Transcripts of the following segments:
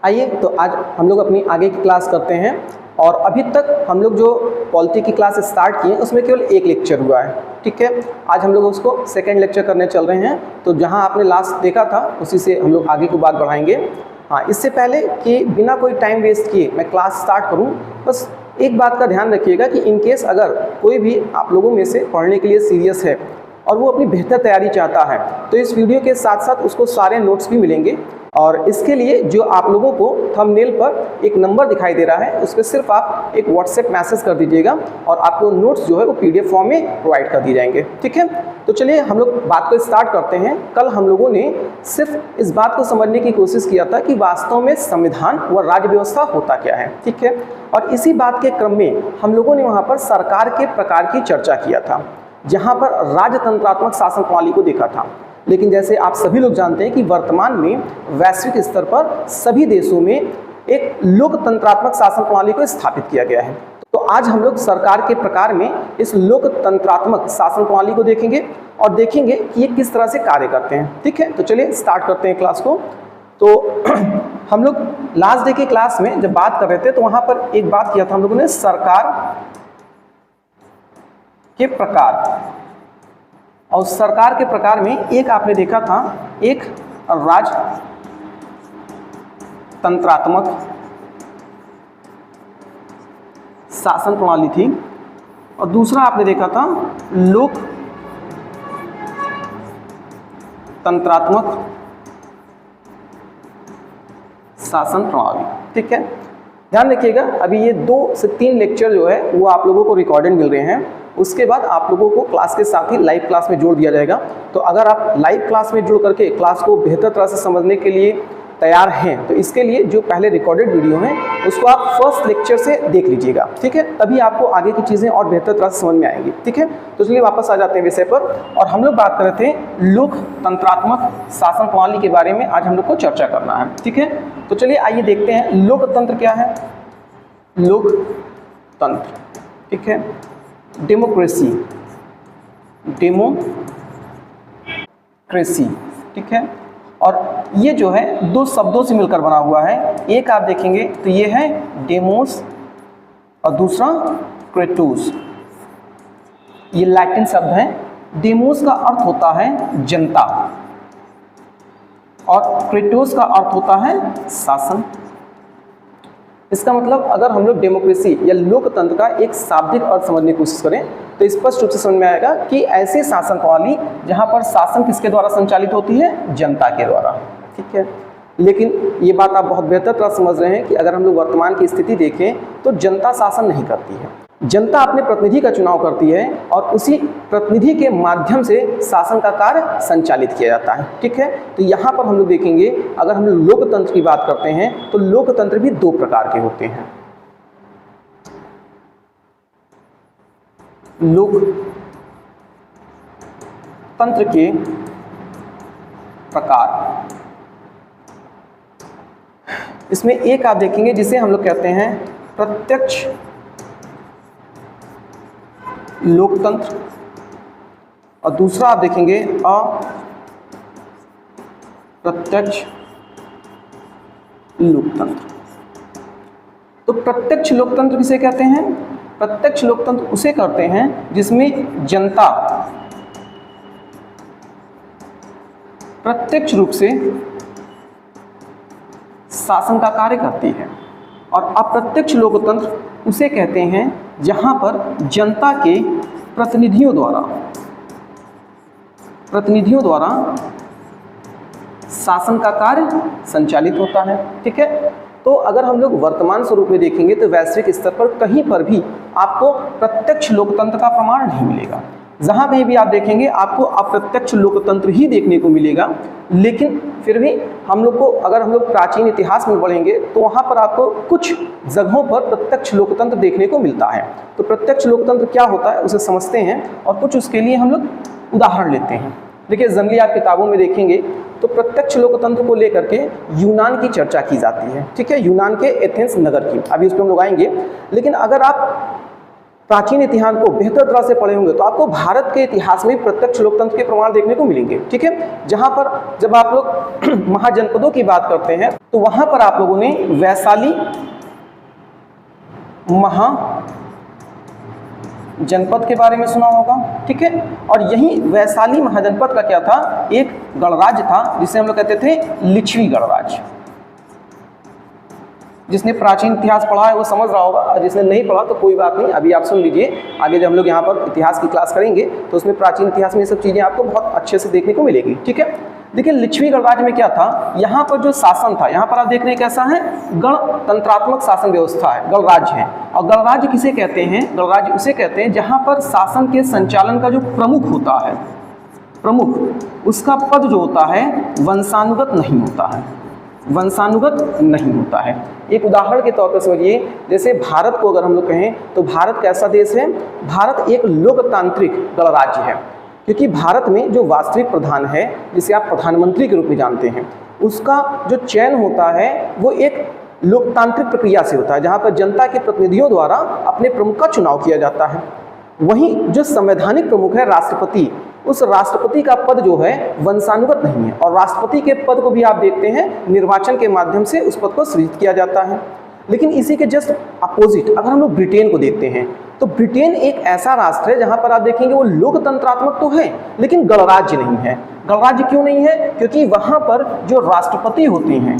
आइए तो आज हम लोग अपनी आगे की क्लास करते हैं। और अभी तक हम लोग जो पॉलिटी की क्लास स्टार्ट किए उसमें केवल एक लेक्चर हुआ है, ठीक है। आज हम लोग उसको सेकंड लेक्चर करने चल रहे हैं। तो जहां आपने लास्ट देखा था उसी से हम लोग आगे की बात बढ़ाएंगे। हाँ, इससे पहले कि बिना कोई टाइम वेस्ट किए मैं क्लास स्टार्ट करूं, बस एक बात का ध्यान रखिएगा कि इन केस अगर कोई भी आप लोगों में से पढ़ने के लिए सीरियस है और वो अपनी बेहतर तैयारी चाहता है तो इस वीडियो के साथ साथ उसको सारे नोट्स भी मिलेंगे। और इसके लिए जो आप लोगों को थंबनेल पर एक नंबर दिखाई दे रहा है उस पर सिर्फ आप एक व्हाट्सएप मैसेज कर दीजिएगा और आपको नोट्स जो है वो पीडीएफ फॉर्म में प्रोवाइड कर दिए जाएंगे, ठीक है। तो चलिए हम लोग बात को स्टार्ट करते हैं। कल हम लोगों ने सिर्फ इस बात को समझने की कोशिश किया था कि वास्तव में संविधान व राज्य व्यवस्था होता क्या है, ठीक है। और इसी बात के क्रम में हम लोगों ने वहाँ पर सरकार के प्रकार की चर्चा किया था, जहाँ पर राजतंत्रात्मक शासन प्रणाली को देखा था। लेकिन जैसे आप सभी लोग जानते हैं कि वर्तमान में वैश्विक स्तर पर सभी देशों में एक लोकतंत्रात्मक शासन प्रणाली को स्थापित किया गया है। तो आज हम लोग सरकार के प्रकार में इस लोकतंत्रात्मक शासन प्रणाली को देखेंगे और देखेंगे कि ये किस तरह से कार्य करते हैं, ठीक है। तो चलिए स्टार्ट करते हैं क्लास को। तो हम लोग लास्ट डे की क्लास में जब बात कर रहे थे तो वहाँ पर एक बात किया था हम लोगों ने, सरकार के प्रकार। और सरकार के प्रकार में एक आपने देखा था, एक राजतंत्रात्मक शासन प्रणाली थी और दूसरा आपने देखा था लोकतंत्रात्मक शासन प्रणाली, ठीक है। ध्यान रखिएगा, अभी ये 2 से 3 लेक्चर जो है वो आप लोगों को रिकॉर्डेड मिल रहे हैं। उसके बाद आप लोगों को क्लास के साथ ही लाइव क्लास में जोड़ दिया जाएगा। तो अगर आप लाइव क्लास में जुड़ करके क्लास को बेहतर तरह से समझने के लिए तैयार हैं तो इसके लिए जो पहले रिकॉर्डेड वीडियो है उसको आप फर्स्ट लेक्चर से देख लीजिएगा, ठीक है। तभी आपको आगे की चीज़ें और बेहतर तरह से समझ में आएंगी, ठीक है। तो चलिए वापस आ जाते हैं विषय पर। और हम लोग बात कर रहे थे लोकतंत्रात्मक शासन प्रणाली के बारे में आज हम लोग को चर्चा करना है, ठीक है। तो चलिए आइए देखते हैं लोकतंत्र क्या है। लोकतंत्र, ठीक है, डेमोक्रेसी, डेमोक्रेसी, ठीक है। और ये जो है 2 शब्दों से मिलकर बना हुआ है। एक आप देखेंगे तो ये है डेमोस और दूसरा क्रेटोस। ये लैटिन शब्द है। डेमोस का अर्थ होता है जनता और क्रेटोस का अर्थ होता है शासन। इसका मतलब अगर हम लोग डेमोक्रेसी या लोकतंत्र का एक शाब्दिक अर्थ समझने की कोशिश करें तो स्पष्ट रूप से समझ में आएगा कि ऐसे शासन प्रणाली जहां पर शासन किसके द्वारा संचालित होती है, जनता के द्वारा, ठीक है। लेकिन ये बात आप बहुत बेहतर तरह समझ रहे हैं कि अगर हम लोग वर्तमान की स्थिति देखें तो जनता शासन नहीं करती है। जनता अपने प्रतिनिधि का चुनाव करती है और उसी प्रतिनिधि के माध्यम से शासन का कार्य संचालित किया जाता है, ठीक है। तो यहाँ पर हम लोग देखेंगे, अगर हम लोग लोकतंत्र की बात करते हैं तो लोकतंत्र भी 2 प्रकार के होते हैं। लोकतंत्र के प्रकार, इसमें एक आप देखेंगे जिसे हम लोग कहते हैं प्रत्यक्ष लोकतंत्र और दूसरा आप देखेंगे अप्रत्यक्ष लोकतंत्र। तो प्रत्यक्ष लोकतंत्र किसे कहते हैं? प्रत्यक्ष लोकतंत्र उसे कहते हैं जिसमें जनता प्रत्यक्ष रूप से शासन का कार्य करती है। और अप्रत्यक्ष लोकतंत्र उसे कहते हैं जहां पर जनता के प्रतिनिधियों द्वारा शासन का कार्य संचालित होता है, ठीक है। तो अगर हम लोग वर्तमान स्वरूप में देखेंगे तो वैश्विक स्तर पर कहीं पर भी आपको प्रत्यक्ष लोकतंत्र का प्रमाण नहीं मिलेगा। जहां कहीं भी आप देखेंगे आपको अप्रत्यक्ष लोकतंत्र ही देखने को मिलेगा। लेकिन फिर भी हम लोग को, अगर हम लोग प्राचीन इतिहास में बढ़ेंगे तो वहां पर आपको कुछ जगहों पर प्रत्यक्ष लोकतंत्र देखने को मिलता है। तो प्रत्यक्ष लोकतंत्र क्या होता है उसे समझते हैं और कुछ उसके लिए हम लोग उदाहरण लेते हैं। देखिए, जनरली आप किताबों में देखेंगे तो प्रत्यक्ष लोकतंत्र को लेकर के यूनान की चर्चा की जाती है, ठीक है। यूनान के एथेंस नगर की, अभी उस पर हम लोग आएंगे। लेकिन अगर आप प्राचीन इतिहास को बेहतर तरह से पढ़े होंगे तो आपको भारत के इतिहास में प्रत्यक्ष लोकतंत्र के प्रमाण देखने को मिलेंगे। ठीक है, जहां पर जब आप लोग महाजनपदों की बात करते हैं तो वहां पर आप लोगों ने वैशाली महाजनपद के बारे में सुना होगा। ठीक है, और यही वैशाली महाजनपद का क्या था, एक गणराज्य था जिसे हम लोग कहते थे लिच्छवी गणराज्य। जिसने प्राचीन इतिहास पढ़ा है वो समझ रहा होगा, और जिसने नहीं पढ़ा तो कोई बात नहीं, अभी आप सुन लीजिए। आगे जब हम लोग यहाँ पर इतिहास की क्लास करेंगे तो उसमें प्राचीन इतिहास में ये सब चीज़ें आपको बहुत अच्छे से देखने को मिलेगी। ठीक है, देखिए लिच्छवी गणराज्य में क्या था, यहाँ पर जो शासन था, यहाँ पर आप देख रहे हैं कैसा है, गणतंत्रात्मक शासन व्यवस्था है, गणराज्य है। और गणराज्य किसे कहते हैं, गणराज्य उसे कहते हैं जहाँ पर शासन के संचालन का जो प्रमुख होता है, प्रमुख, उसका पद जो होता है वंशानुगत नहीं होता है, वंशानुगत नहीं होता है। एक उदाहरण के तौर पर समझिए, जैसे भारत को अगर हम लोग कहें तो भारत कैसा देश है, भारत एक लोकतांत्रिक गणराज्य है, क्योंकि भारत में जो वास्तविक प्रधान है, जिसे आप प्रधानमंत्री के रूप में जानते हैं, उसका जो चयन होता है वो एक लोकतांत्रिक प्रक्रिया से होता है, जहाँ पर जनता के प्रतिनिधियों द्वारा अपने प्रमुख का चुनाव किया जाता है। वहीं जो संवैधानिक प्रमुख है राष्ट्रपति, उस राष्ट्रपति का पद जो है वंशानुगत नहीं है, और राष्ट्रपति के पद को भी आप देखते हैं निर्वाचन के माध्यम से उस पद को सृजित किया जाता है। लेकिन इसी के जस्ट अपोजिट अगर हम लोग ब्रिटेन को देखते हैं तो ब्रिटेन एक ऐसा राष्ट्र है जहां पर आप देखेंगे वो लोकतंत्रात्मक तो है लेकिन गणराज्य नहीं है। गणराज्य क्यों नहीं है, क्योंकि वहां पर जो राष्ट्रपति होते हैं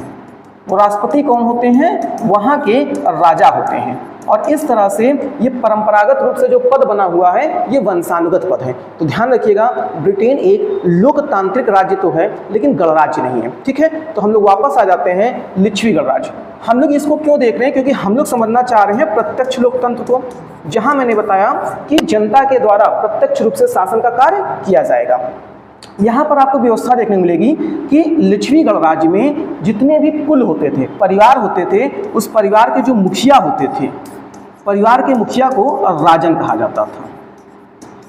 वो राष्ट्रपति कौन होते हैं, वहां के राजा होते हैं, और इस तरह से ये परंपरागत रूप से जो पद बना हुआ है ये वंशानुगत पद है। तो ध्यान रखिएगा, ब्रिटेन एक लोकतांत्रिक राज्य तो है लेकिन गणराज्य नहीं है। ठीक है, तो हम लोग वापस आ जाते हैं लिच्छवी गणराज्य। हम लोग इसको क्यों देख रहे हैं, क्योंकि हम लोग समझना चाह रहे हैं प्रत्यक्ष लोकतंत्र को, जहां मैंने बताया कि जनता के द्वारा प्रत्यक्ष रूप से शासन का कार्य किया जाएगा। यहाँ पर आपको व्यवस्था देखने को मिलेगी कि लिच्छवी गणराज्य में जितने भी कुल होते थे, परिवार होते थे, उस परिवार के जो मुखिया होते थे, परिवार के मुखिया को राजन कहा जाता था।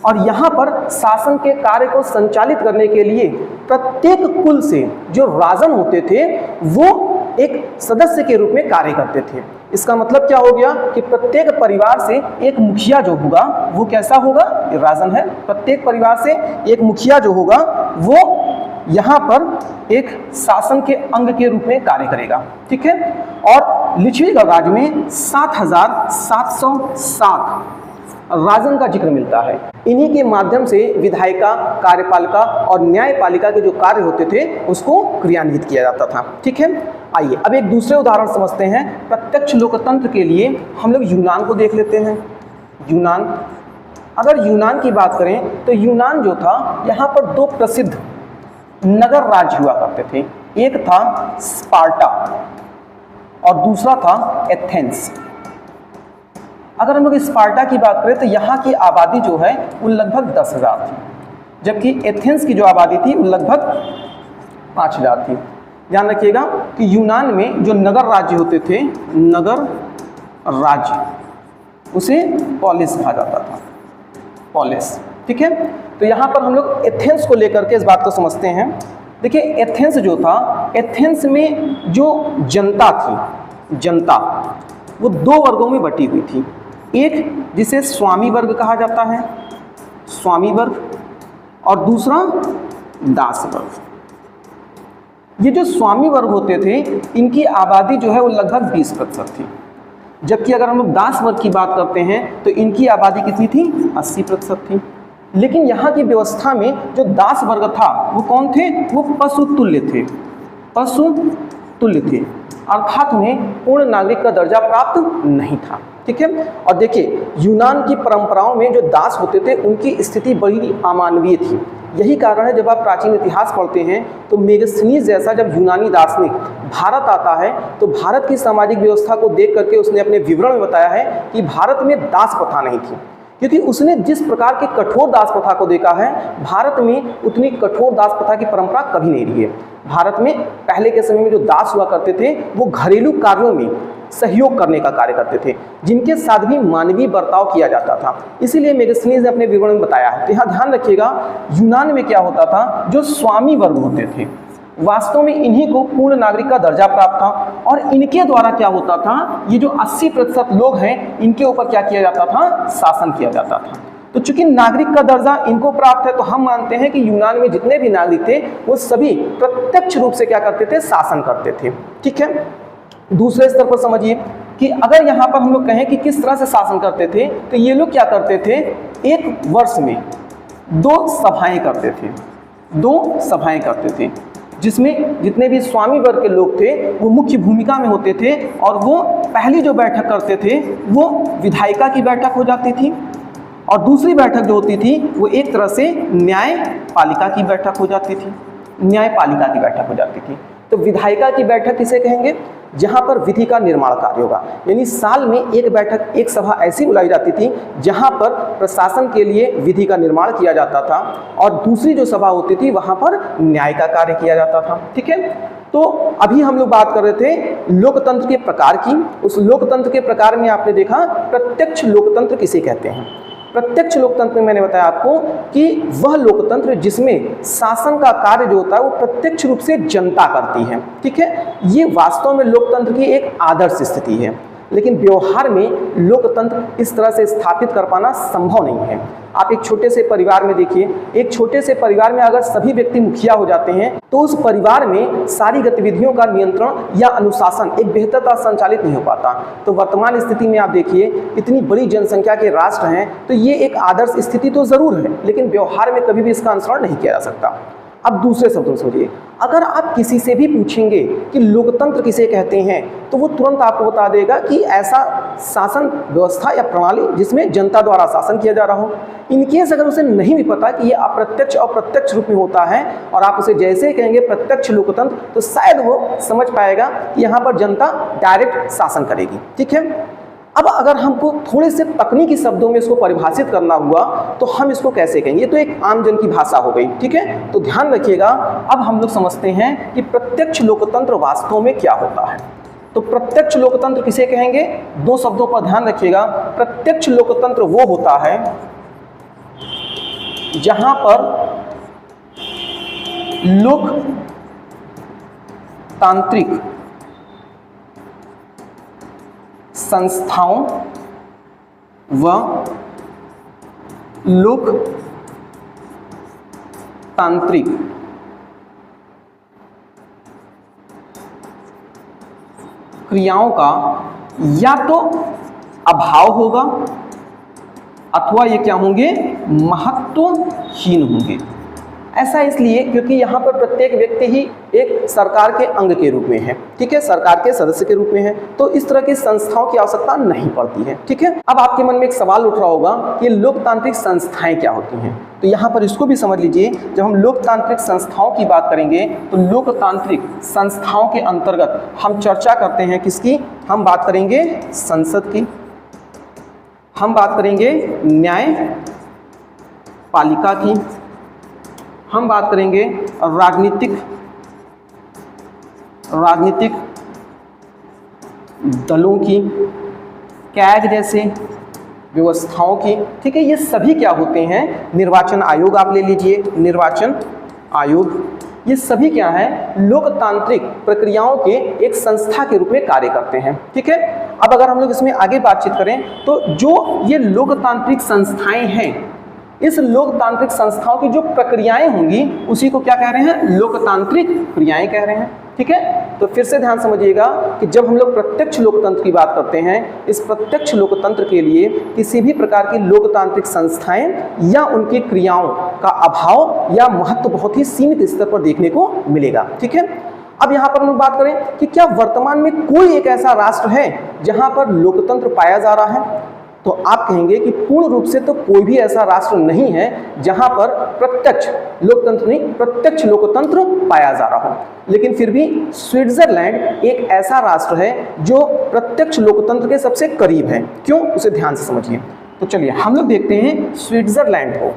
और यहाँ पर शासन के कार्य को संचालित करने के लिए प्रत्येक कुल से जो राजन होते थे वो एक सदस्य के रूप में कार्य करते थे। इसका मतलब क्या हो गया कि प्रत्येक परिवार से एक मुखिया जो होगा वो कैसा होगा, ये राजन है, प्रत्येक परिवार से एक मुखिया जो होगा वो यहाँ पर एक शासन के अंग के रूप में कार्य करेगा। ठीक है, और लिच्छवी गणराज्य में 7,707 राजन का जिक्र मिलता है। इन्हीं के माध्यम से विधायिका, कार्यपालिका और न्यायपालिका के जो कार्य होते थे उसको क्रियान्वित किया जाता था। ठीक है, आइए अब एक दूसरे उदाहरण समझते हैं। प्रत्यक्ष लोकतंत्र के लिए हम लोग यूनान को देख लेते हैं। यूनान, अगर यूनान की बात करें तो यूनान जो था, यहाँ पर दो प्रसिद्ध नगर राज्य हुआ करते थे, एक था स्पार्टा और दूसरा था एथेंस। अगर हम लोग स्पार्टा की बात करें तो यहाँ की आबादी जो है वो लगभग 10,000 थी, जबकि एथेंस की जो आबादी थी वो लगभग 5,000 थी। ध्यान रखिएगा कि यूनान में जो नगर राज्य होते थे, नगर राज्य, उसे पॉलिस कहा जाता था, पॉलिस। ठीक है, तो यहाँ पर हम लोग एथेंस को लेकर के इस बात को समझते हैं। देखिए एथेंस जो था, एथेंस में जो जनता थी, जनता वो दो वर्गों में बटी हुई थी। एक जिसे स्वामी वर्ग कहा जाता है, स्वामी वर्ग, और दूसरा दास वर्ग। ये जो स्वामी वर्ग होते थे इनकी आबादी जो है वो लगभग 20% थी, जबकि अगर हम लोग दास वर्ग की बात करते हैं तो इनकी आबादी कितनी थी, 80% थी। लेकिन यहाँ की व्यवस्था में जो दास वर्ग था वो कौन थे, वो पशु तुल्य थे, पशु तुल्य थे, अर्थात उन्हें पूर्ण नागरिक का दर्जा प्राप्त नहीं था। ठीक है, और देखिए यूनान की परंपराओं में जो दास होते थे उनकी स्थिति बड़ी अमानवीय थी। यही कारण है जब आप प्राचीन इतिहास पढ़ते हैं तो मेगस्थनीज जैसा जब यूनानी दार्शनिक भारत आता है तो भारत की सामाजिक व्यवस्था को देख करके उसने अपने विवरण में बताया है कि भारत में दास प्रथा नहीं थी, क्योंकि उसने जिस प्रकार की कठोर दास प्रथा को देखा है, भारत में उतनी कठोर दास प्रथा की परंपरा कभी नहीं रही है। भारत में पहले के समय में जो दास हुआ करते थे वो घरेलू कार्यों में सहयोग करने का कार्य करते थे, जिनके साथ भी मानवीय बर्ताव किया जाता था। इसीलिए मेगस्थनीज ने अपने विवरण में बताया है। तो यहाँ ध्यान रखिएगा, यूनान में क्या होता था, जो स्वामी वर्ग होते थे वास्तव में इन्हीं को पूर्ण नागरिक का दर्जा प्राप्त था और इनके द्वारा क्या होता था, ये जो 80% लोग हैं इनके ऊपर क्या किया जाता था, शासन किया जाता था। तो चूंकि नागरिक का दर्जा इनको प्राप्त है तो हम मानते हैं कि यूनान में जितने भी नागरिक थे वो सभी प्रत्यक्ष रूप से क्या करते थे, शासन करते थे। ठीक है, दूसरे स्तर पर समझिए कि अगर यहाँ पर हम लोग कहें कि किस तरह से शासन करते थे, तो ये लोग क्या करते थे, एक वर्ष में 2 सभाएं करते थे, 2 सभाएं करते थे, जिसमें जितने भी स्वामी वर्ग के लोग थे वो मुख्य भूमिका में होते थे। और वो पहली जो बैठक करते थे वो विधायिका की बैठक हो जाती थी और दूसरी बैठक जो होती थी वो एक तरह से न्यायपालिका की बैठक हो जाती थी, न्यायपालिका की बैठक हो जाती थी। तो विधायिका की बैठक किसे कहेंगे, जहां पर विधि का निर्माण कार्य होगा, यानी साल में एक बैठक, एक सभा ऐसी बुलाई जाती थी जहां पर प्रशासन के लिए विधि का निर्माण किया जाता था और दूसरी जो सभा होती थी वहां पर न्याय का कार्य किया जाता था। ठीक है, तो अभी हम लोग बात कर रहे थे लोकतंत्र के प्रकार की। उस लोकतंत्र के प्रकार में आपने देखा प्रत्यक्ष लोकतंत्र किसे कहते हैं। प्रत्यक्ष लोकतंत्र में मैंने बताया आपको कि वह लोकतंत्र जिसमें शासन का कार्य जो होता है वो प्रत्यक्ष रूप से जनता करती है। ठीक है, ये वास्तव में लोकतंत्र की एक आदर्श स्थिति है, लेकिन व्यवहार में लोकतंत्र इस तरह से स्थापित कर पाना संभव नहीं है। आप एक छोटे से परिवार में देखिए, एक छोटे से परिवार में अगर सभी व्यक्ति मुखिया हो जाते हैं तो उस परिवार में सारी गतिविधियों का नियंत्रण या अनुशासन एक बेहतर तरह संचालित नहीं हो पाता। तो वर्तमान स्थिति में आप देखिए, इतनी बड़ी जनसंख्या के राष्ट्र हैं तो ये एक आदर्श स्थिति तो जरूर है, लेकिन व्यवहार में कभी भी इसका अनुसरण नहीं किया जा सकता। अब दूसरे शब्दों में समझिए, अगर आप किसी से भी पूछेंगे कि लोकतंत्र किसे कहते हैं तो वो तुरंत आपको बता देगा कि ऐसा शासन व्यवस्था या प्रणाली जिसमें जनता द्वारा शासन किया जा रहा हो। इनकेस अगर उसे नहीं भी पता कि ये अप्रत्यक्ष और प्रत्यक्ष रूप में होता है और आप उसे जैसे ही कहेंगे प्रत्यक्ष लोकतंत्र, तो शायद वो समझ पाएगा कि यहाँ पर जनता डायरेक्ट शासन करेगी। ठीक है, अब अगर हमको थोड़े से तकनीकी शब्दों में इसको परिभाषित करना हुआ तो हम इसको कैसे कहेंगे, ये तो एक आम जन की भाषा हो गई। ठीक है, तो ध्यान रखिएगा, अब हम लोग समझते हैं कि प्रत्यक्ष लोकतंत्र वास्तव में क्या होता है। तो प्रत्यक्ष लोकतंत्र किसे कहेंगे, 2 शब्दों पर ध्यान रखिएगा। प्रत्यक्ष लोकतंत्र वो होता है जहां पर लोकतांत्रिक संस्थाओं व लोकतांत्रिक क्रियाओं का या तो अभाव होगा अथवा ये क्या होंगे, महत्वहीन होंगे। ऐसा इसलिए क्योंकि यहाँ पर प्रत्येक व्यक्ति ही एक सरकार के अंग के रूप में है। ठीक है, सरकार के सदस्य के रूप में है, तो इस तरह की संस्थाओं की आवश्यकता नहीं पड़ती है। ठीक है, अब आपके मन में एक सवाल उठ रहा होगा कि लोकतांत्रिक संस्थाएं क्या होती हैं। तो यहाँ पर इसको भी समझ लीजिए, जब हम लोकतांत्रिक संस्थाओं की बात करेंगे तो लोकतांत्रिक संस्थाओं के अंतर्गत हम चर्चा करते हैं किसकी, हम बात करेंगे संसद की, हम बात करेंगे न्यायपालिका की, हम बात करेंगे राजनीतिक दलों की, कैग जैसे व्यवस्थाओं की। ठीक है, ये सभी क्या होते हैं, निर्वाचन आयोग आप ले लीजिए, निर्वाचन आयोग, ये सभी क्या है, लोकतांत्रिक प्रक्रियाओं के एक संस्था के रूप में कार्य करते हैं। ठीक है, अब अगर हम लोग इसमें आगे बातचीत करें तो जो ये लोकतांत्रिक संस्थाएं हैं, इस लोकतांत्रिक संस्थाओं की जो प्रक्रियाएं होंगी उसी को क्या कह रहे हैं, लोकतांत्रिक क्रियाएं कह रहे हैं। ठीक है, तो फिर से ध्यान समझिएगा कि जब हम लोग प्रत्यक्ष लोकतंत्र की बात करते हैं, इस प्रत्यक्ष लोकतंत्र के लिए किसी भी प्रकार की लोकतांत्रिक संस्थाएं या उनकी क्रियाओं का अभाव या महत्व बहुत ही सीमित स्तर पर देखने को मिलेगा। ठीक है, अब यहाँ पर हम बात करें कि क्या वर्तमान में कोई एक ऐसा राष्ट्र है जहाँ पर लोकतंत्र पाया जा रहा है, तो आप कहेंगे कि पूर्ण रूप से तो कोई भी ऐसा राष्ट्र नहीं है जहां पर प्रत्यक्ष लोकतंत्र नहीं, प्रत्यक्ष लोकतंत्र पाया जा रहा हो। लेकिन फिर भी स्विट्जरलैंड एक ऐसा राष्ट्र है जो प्रत्यक्ष लोकतंत्र के सबसे करीब है। क्यों, उसे ध्यान से समझिए। तो चलिए हम लोग देखते हैं स्विट्जरलैंड को।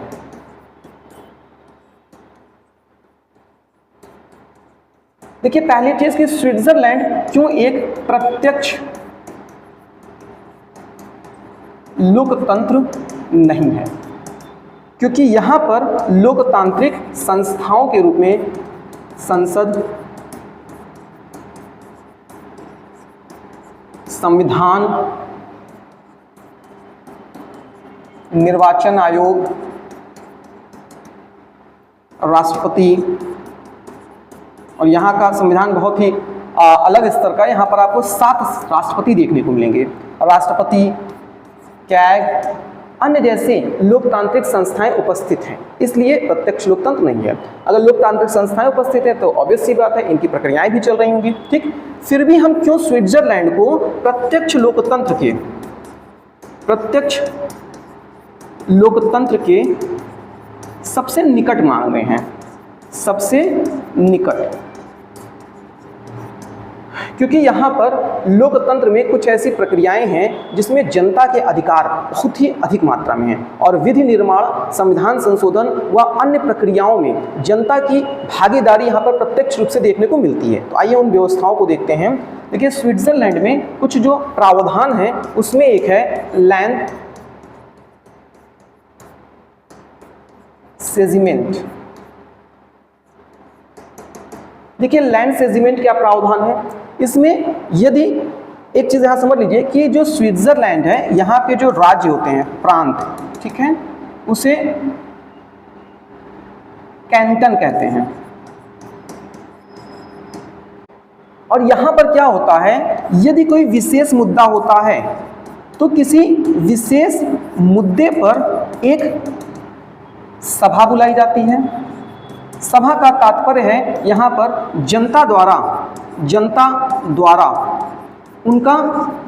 देखिए पहली चीज कि स्विट्जरलैंड क्यों एक प्रत्यक्ष लोकतंत्र नहीं है, क्योंकि यहाँ पर लोकतांत्रिक संस्थाओं के रूप में संसद, संविधान, निर्वाचन आयोग, राष्ट्रपति। और यहाँ का संविधान बहुत ही अलग स्तर का है। यहाँ पर आपको 7 राष्ट्रपति देखने को मिलेंगे। राष्ट्रपति, कैग, अन्य जैसे लोकतांत्रिक संस्थाएं उपस्थित हैं, इसलिए प्रत्यक्ष लोकतंत्र नहीं है। अगर लोकतांत्रिक संस्थाएं उपस्थित है तो ऑब्वियस सी बात है इनकी प्रक्रियाएं भी चल रही होंगी। ठीक, फिर भी हम क्यों स्विट्जरलैंड को प्रत्यक्ष लोकतंत्र के सबसे निकट मान रहे हैं, सबसे निकट? क्योंकि यहाँ पर लोकतंत्र में कुछ ऐसी प्रक्रियाएं हैं जिसमें जनता के अधिकार बहुत ही अधिक मात्रा में हैं और विधि निर्माण, संविधान संशोधन व अन्य प्रक्रियाओं में जनता की भागीदारी यहाँ पर प्रत्यक्ष रूप से देखने को मिलती है। तो आइए उन व्यवस्थाओं को देखते हैं। देखिए, स्विट्जरलैंड में कुछ जो प्रावधान है उसमें एक है लैंड सेजिमेंट। देखिए, लैंड सेजिमेंट क्या प्रावधान है इसमें? यदि एक चीज यहां समझ लीजिए कि जो स्विट्जरलैंड है, यहाँ पे जो राज्य होते हैं, प्रांत, ठीक है, उसे कैंटन कहते हैं। और यहां पर क्या होता है, यदि कोई विशेष मुद्दा होता है तो किसी विशेष मुद्दे पर एक सभा बुलाई जाती है। सभा का तात्पर्य है यहाँ पर जनता द्वारा उनका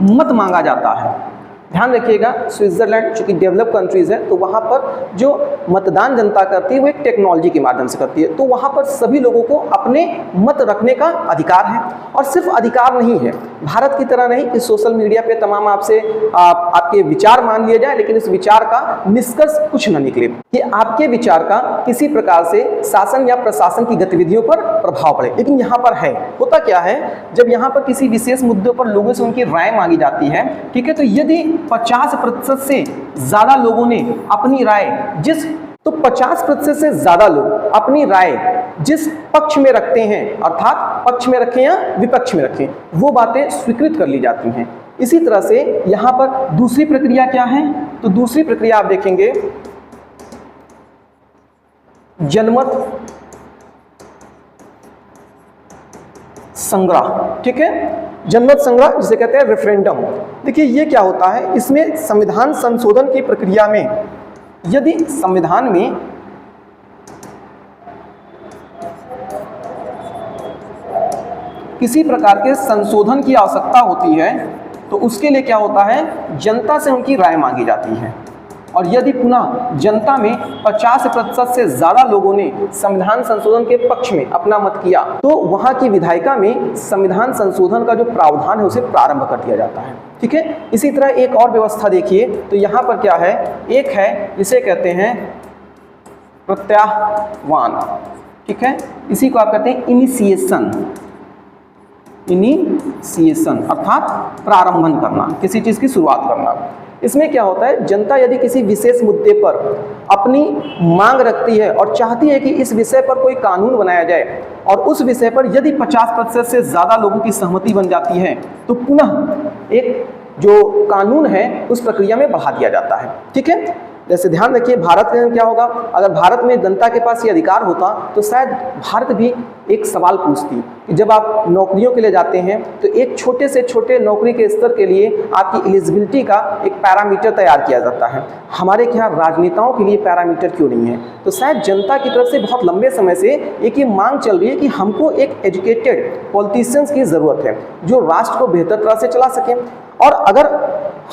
मत मांगा जाता है। ध्यान रखिएगा, स्विट्जरलैंड चूंकि डेवलप कंट्रीज है तो वहाँ पर जो मतदान जनता करती है वो एक टेक्नोलॉजी के माध्यम से करती है। तो वहाँ पर सभी लोगों को अपने मत रखने का अधिकार है। और सिर्फ अधिकार नहीं है, भारत की तरह नहीं कि सोशल मीडिया पे तमाम आपसे आपके विचार मान लिए जाए, लेकिन इस विचार का निष्कर्ष कुछ न निकले कि आपके विचार का किसी प्रकार से शासन या प्रशासन की गतिविधियों पर प्रभाव पड़े। लेकिन यहाँ पर है, होता क्या है, जब यहाँ पर किसी विशेष मुद्दे पर लोगों से उनकी राय मांगी जाती है, ठीक है, तो यदि 50% से ज्यादा लोगों ने अपनी राय 50% से ज्यादा लोग अपनी राय जिस पक्ष में रखते हैं, अर्थात पक्ष में रखें या विपक्ष में रखें, वो बातें स्वीकृत कर ली जाती हैं। इसी तरह से यहां पर दूसरी प्रक्रिया क्या है, तो दूसरी प्रक्रिया आप देखेंगे जनमत संग्रह। ठीक है, जनमत संग्रह जिसे कहते हैं रेफरेंडम। देखिए, ये क्या होता है, इसमें संविधान संशोधन की प्रक्रिया में यदि संविधान में किसी प्रकार के संशोधन की आवश्यकता होती है तो उसके लिए क्या होता है, जनता से उनकी राय मांगी जाती है। और यदि पुनः जनता में 50% से ज्यादा लोगों ने संविधान संशोधन के पक्ष में अपना मत किया तो वहां की विधायिका में संविधान संशोधन का जो प्रावधान है उसे प्रारंभ कर दिया जाता है। ठीक है, इसी तरह एक और व्यवस्था देखिए, तो यहाँ पर क्या है, एक है जिसे कहते हैं प्रत्याह्वान। ठीक है, इसी को आप कहते हैं इनिशिएशन, अर्थात प्रारंभन करना, किसी चीज की शुरुआत करना। इसमें क्या होता है, जनता यदि किसी विशेष मुद्दे पर अपनी मांग रखती है और चाहती है कि इस विषय पर कोई कानून बनाया जाए और उस विषय पर यदि 50% से ज़्यादा लोगों की सहमति बन जाती है तो पुनः एक जो कानून है उस प्रक्रिया में बढ़ा दिया जाता है। ठीक है, जैसे ध्यान रखिए, भारत में क्या होगा, अगर भारत में जनता के पास ये अधिकार होता तो शायद भारत भी एक सवाल पूछती कि जब आप नौकरियों के लिए जाते हैं तो एक छोटे से छोटे नौकरी के स्तर के लिए आपकी एलिजिबिलिटी का एक पैरामीटर तैयार किया जाता है। हमारे यहाँ राजनेताओं के लिए पैरामीटर क्यों नहीं है? तो शायद जनता की तरफ से बहुत लंबे समय से एक ये मांग चल रही है कि हमको एक एजुकेटेड पॉलिटिशियंस की ज़रूरत है जो राष्ट्र को बेहतर तरह से चला सकें। और अगर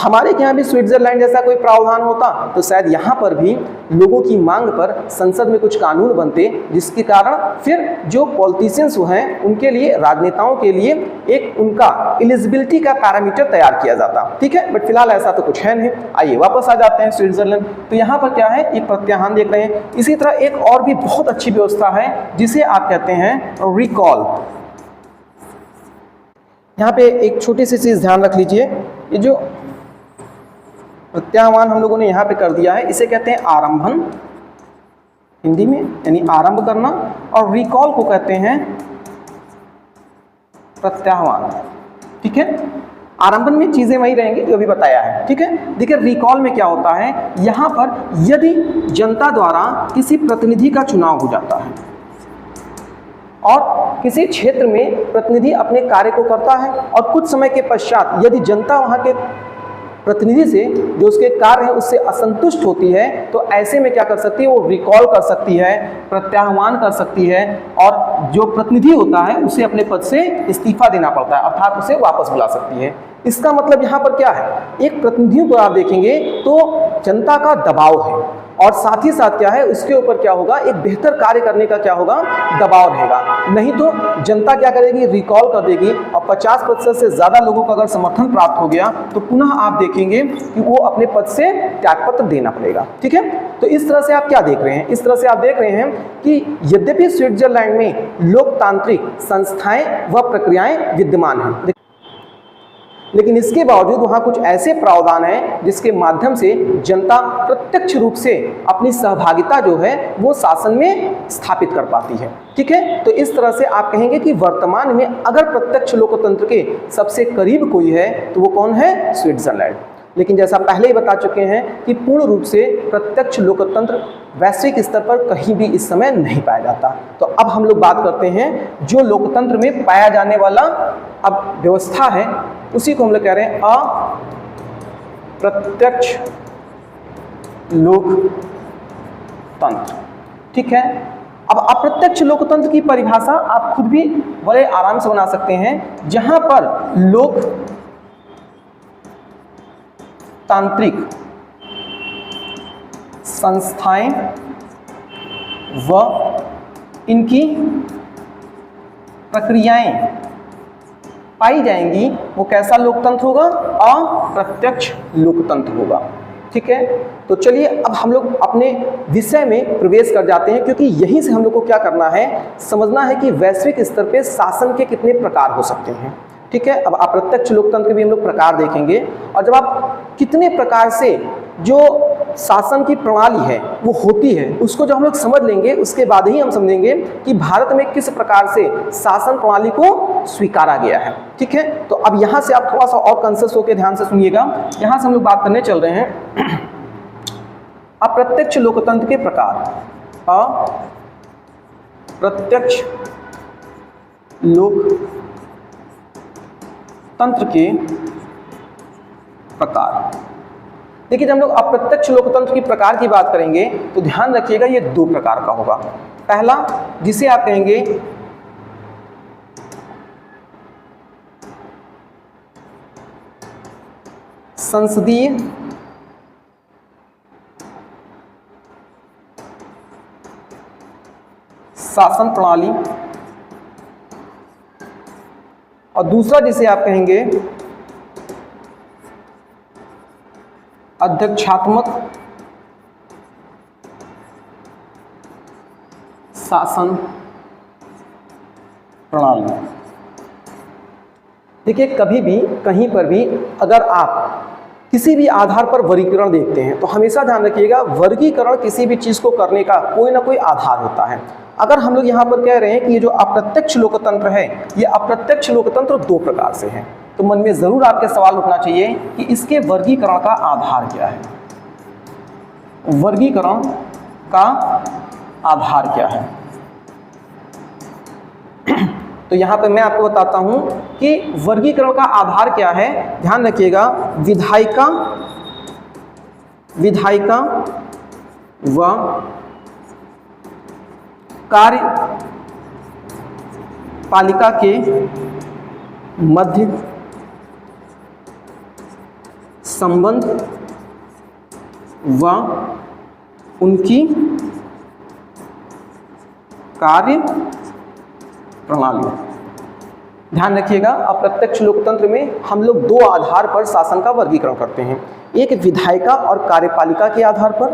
हमारे यहाँ भी स्विट्जरलैंड जैसा कोई प्रावधान होता तो शायद यहाँ पर भी लोगों की मांग पर संसद में कुछ कानून बनते जिसके कारण फिर जो पॉलिटिशियंस हैं उनके लिए, राजनेताओं के लिए एक उनका एलिजिबिलिटी का पैरामीटर तैयार किया जाता। ठीक है, बट फिलहाल ऐसा तो कुछ है नहीं। आइए वापस आ जाते हैं स्विट्जरलैंड। तो यहाँ पर क्या है, एक प्रत्याह्वान देख रहे हैं। इसी तरह एक और भी बहुत अच्छी व्यवस्था है जिसे आप कहते हैं रिकॉल। यहाँ पे एक छोटी सी चीज़ ध्यान रख लीजिए, ये जो प्रत्याह्वान हम लोगों ने यहाँ पे कर दिया है इसे कहते हैं आरंभन, हिंदी में यानी आरंभ करना, और रिकॉल को कहते हैं प्रत्याह्वान। ठीक है, आरंभन में चीजें वही रहेंगी जो अभी बताया है। ठीक है, देखिए रिकॉल में क्या होता है, यहां पर यदि जनता द्वारा किसी प्रतिनिधि का चुनाव हो जाता है और किसी क्षेत्र में प्रतिनिधि अपने कार्य को करता है और कुछ समय के पश्चात यदि जनता वहां के प्रतिनिधि से जो उसके कार्य है उससे असंतुष्ट होती है, तो ऐसे में क्या कर सकती है, वो रिकॉल कर सकती है, प्रत्याह्वान कर सकती है, और जो प्रतिनिधि होता है उसे अपने पद से इस्तीफा देना पड़ता है, अर्थात उसे वापस बुला सकती है। इसका मतलब यहाँ पर क्या है, एक प्रतिनिधियों को आप देखेंगे तो जनता का दबाव है, और साथ ही साथ क्या है, उसके ऊपर क्या होगा, एक बेहतर कार्य करने का क्या होगा, दबाव रहेगा। नहीं तो जनता क्या करेगी, रिकॉल कर देगी, और 50% से ज़्यादा लोगों का अगर समर्थन प्राप्त हो गया तो पुनः आप देखेंगे कि वो अपने पद से त्यागपत्र देना पड़ेगा। ठीक है, तो इस तरह से आप क्या देख रहे हैं, इस तरह से आप देख रहे हैं कि यद्यपि स्विट्जरलैंड में लोकतांत्रिक संस्थाएं व प्रक्रियाएं विद्यमान हैं, लेकिन इसके बावजूद वहाँ कुछ ऐसे प्रावधान हैं जिसके माध्यम से जनता प्रत्यक्ष रूप से अपनी सहभागिता जो है वो शासन में स्थापित कर पाती है। ठीक है, तो इस तरह से आप कहेंगे कि वर्तमान में अगर प्रत्यक्ष लोकतंत्र के सबसे करीब कोई है तो वो कौन है, स्विट्जरलैंड। लेकिन जैसा पहले ही बता चुके हैं कि पूर्ण रूप से प्रत्यक्ष लोकतंत्र वैश्विक स्तर पर कहीं भी इस समय नहीं पाया जाता। तो अब हम लोग बात करते हैं जो लोकतंत्र में पाया जाने वाला अब व्यवस्था है, उसी को हम लोग कह रहे हैं अप्रत्यक्ष लोकतंत्र। ठीक है, अब अप्रत्यक्ष लोकतंत्र की परिभाषा आप खुद भी बड़े आराम से बना सकते हैं, जहां पर लोकतांत्रिक संस्थाएं व इनकी प्रक्रियाएं पाई जाएंगी, वो कैसा लोकतंत्र होगा, अप्रत्यक्ष लोकतंत्र होगा। ठीक है, तो चलिए अब हम लोग अपने विषय में प्रवेश कर जाते हैं, क्योंकि यहीं से हम लोग को क्या करना है, समझना है कि वैश्विक स्तर पे शासन के कितने प्रकार हो सकते हैं। ठीक है, अब अप्रत्यक्ष लोकतंत्र भी हम लोग प्रकार देखेंगे, और जब आप कितने प्रकार से जो शासन की प्रणाली है वो होती है उसको जब हम लोग समझ लेंगे, उसके बाद ही हम समझेंगे कि भारत में किस प्रकार से शासन प्रणाली को स्वीकारा गया है। ठीक है, तो अब यहाँ से आप थोड़ा सा और कॉन्शियस होकर ध्यान से सुनिएगा। यहाँ से हम लोग बात करने चल रहे हैं अप्रत्यक्ष लोकतंत्र के प्रकार। अप्रत्यक्ष लोकतंत्र के प्रकार। देखिए, जब हम लोग अप्रत्यक्ष लोकतंत्र की प्रकार की बात करेंगे तो ध्यान रखिएगा ये दो प्रकार का होगा। पहला, जिसे आप कहेंगे संसदीय शासन प्रणाली, और दूसरा जिसे आप कहेंगे अध्यक्षात्मक शासन प्रणाली। देखिए, कभी भी कहीं पर भी अगर आप किसी भी आधार पर वर्गीकरण देखते हैं तो हमेशा ध्यान रखिएगा, वर्गीकरण किसी भी चीज़ को करने का कोई ना कोई आधार होता है। अगर हम लोग यहाँ पर कह रहे हैं कि ये जो अप्रत्यक्ष लोकतंत्र है, ये अप्रत्यक्ष लोकतंत्र दो प्रकार से है, तो मन में ज़रूर आपके सवाल उठना चाहिए कि इसके वर्गीकरण का आधार क्या है, वर्गीकरण का आधार क्या है। तो यहाँ पे मैं आपको बताता हूँ कि वर्गीकरण का आधार क्या है। ध्यान रखिएगा, विधायिका व कार्यपालिका के मध्य संबंध व उनकी कार्य प्रणाली। ध्यान रखिएगा, अप्रत्यक्ष लोकतंत्र में हम लोग दो आधार पर शासन का वर्गीकरण करते हैं, एक विधायिका और कार्यपालिका के आधार पर,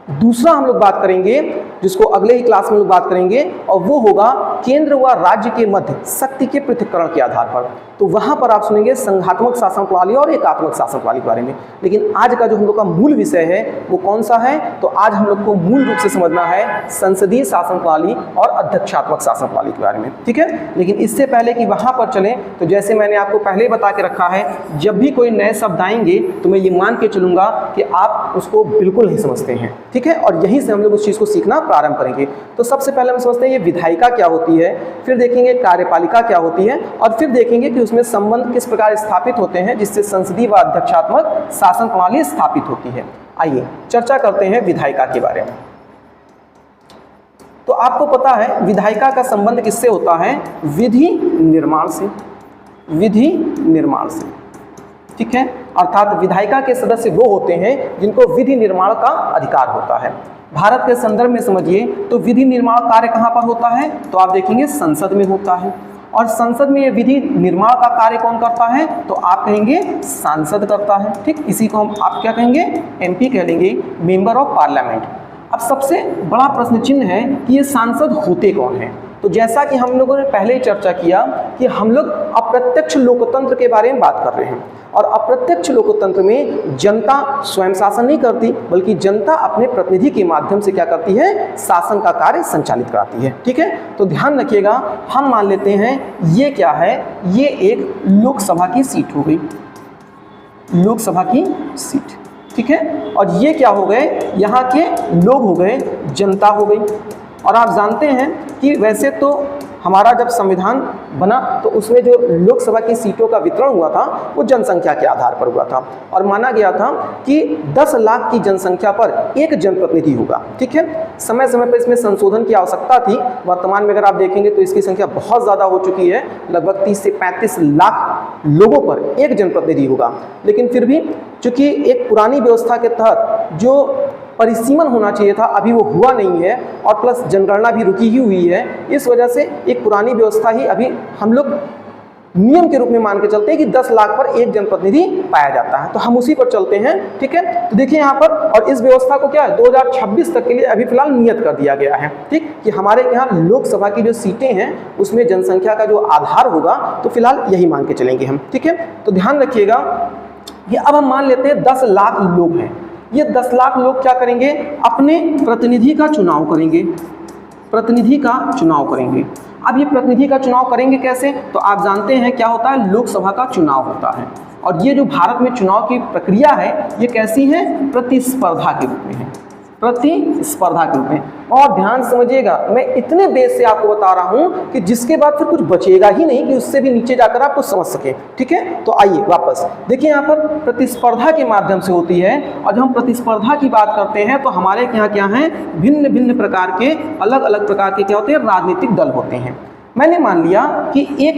दूसरा हम लोग बात करेंगे जिसको अगले ही क्लास में हम लोग बात करेंगे, और वो होगा केंद्र व राज्य के मध्य शक्ति के पृथक्करण के आधार पर। तो वहां पर आप सुनेंगे संघात्मक शासन प्रणाली और एकात्मक शासन प्रणाली के बारे में। लेकिन आज का जो हम लोग का मूल विषय है वो कौन सा है, तो आज हम लोग को मूल रूप से समझना है संसदीय शासन प्रणाली और अध्यक्षात्मक शासन प्रणाली के बारे में, ठीक है। लेकिन इससे पहले कि वहां पर चलें, तो जैसे मैंने आपको पहले ही बता के रखा है, जब भी कोई नए शब्द आएंगे तो मैं ये मान के चलूंगा कि आप उसको बिल्कुल नहीं समझते हैं, ठीक है, और यहीं से हम लोग उस चीज़ को सीखना प्रारंभ करेंगे। तो सबसे पहले हम समझते हैं ये विधायिका क्या होती है, फिर देखेंगे कार्यपालिका क्या होती है, और फिर देखेंगे कि उसमें संबंध किस प्रकार स्थापित होते हैं जिससे संसदीय व अध्यक्षात्मक शासन प्रणाली स्थापित होती है। आइए चर्चा करते हैं विधायिका के बारे में। तो आपको पता है विधायिका का संबंध किससे होता है, विधि निर्माण से, विधि निर्माण से, ठीक है। अर्थात विधायिका के सदस्य वो होते हैं जिनको विधि निर्माण का अधिकार होता है। भारत के संदर्भ में समझिए तो विधि निर्माण कार्य कहाँ पर होता है, तो आप देखेंगे संसद में होता है, और संसद में ये विधि निर्माण का कार्य कौन करता है, तो आप कहेंगे सांसद करता है, ठीक। इसी को हम आप क्या कहेंगे, एमपी कह लेंगे, मेंबर ऑफ पार्लियामेंट। अब सबसे बड़ा प्रश्न चिन्ह है कि ये सांसद होते कौन हैं। तो जैसा कि हम लोगों ने पहले ही चर्चा किया कि हम लोग अप्रत्यक्ष लोकतंत्र के बारे में बात कर रहे हैं, और अप्रत्यक्ष लोकतंत्र में जनता स्वयं शासन नहीं करती, बल्कि जनता अपने प्रतिनिधि के माध्यम से क्या करती है, शासन का कार्य संचालित कराती है, ठीक है। तो ध्यान रखिएगा, हम मान लेते हैं ये क्या है, ये एक लोकसभा की सीट हो गई, लोकसभा की सीट, ठीक है। और ये क्या हो गए, यहाँ के लोग हो गए, जनता हो गई। और आप जानते हैं कि वैसे तो हमारा जब संविधान बना तो उसमें जो लोकसभा की सीटों का वितरण हुआ था वो जनसंख्या के आधार पर हुआ था, और माना गया था कि 10 लाख की जनसंख्या पर एक जनप्रतिनिधि होगा, ठीक है। समय समय पर इसमें संशोधन की आवश्यकता थी। वर्तमान में अगर आप देखेंगे तो इसकी संख्या बहुत ज़्यादा हो चुकी है, लगभग 30 से 35 लाख लोगों पर एक जनप्रतिनिधि होगा। लेकिन फिर भी चूंकि एक पुरानी व्यवस्था के तहत जो परिसीमन होना चाहिए था अभी वो हुआ नहीं है, और प्लस जनगणना भी रुकी ही हुई है, इस वजह से एक पुरानी व्यवस्था ही अभी हम लोग नियम के रूप में मान के चलते हैं कि 10 लाख पर एक जनप्रतिनिधि पाया जाता है, तो हम उसी पर चलते हैं, ठीक है। तो देखिए यहाँ पर, और इस व्यवस्था को क्या है 2026 तक के लिए अभी फिलहाल नियत कर दिया गया है, ठीक, कि हमारे यहाँ लोकसभा की जो सीटें हैं उसमें जनसंख्या का जो आधार होगा तो फिलहाल यही मान के चलेंगे हम, ठीक है। तो ध्यान रखिएगा कि अब हम मान लेते हैं 10 लाख लोग हैं, ये 10 लाख लोग क्या करेंगे, अपने प्रतिनिधि का चुनाव करेंगे, प्रतिनिधि का चुनाव करेंगे। अब ये प्रतिनिधि का चुनाव करेंगे कैसे, तो आप जानते हैं क्या होता है, लोकसभा का चुनाव होता है, और ये जो भारत में चुनाव की प्रक्रिया है ये कैसी है, प्रतिस्पर्धा के रूप में है, प्रतिस्पर्धा के रूप में। और ध्यान समझिएगा, मैं इतने बेस से आपको बता रहा हूं कि जिसके बाद फिर कुछ बचेगा ही नहीं कि उससे भी नीचे जाकर आप कुछ समझ सके, ठीक है। तो आइए वापस देखिए, यहाँ पर प्रतिस्पर्धा के माध्यम से होती है, और जब हम प्रतिस्पर्धा की बात करते हैं तो हमारे यहाँ क्या है, भिन्न भिन्न प्रकार के अलग अलग प्रकार के क्या होते हैं, राजनीतिक दल होते हैं। मैंने मान लिया कि एक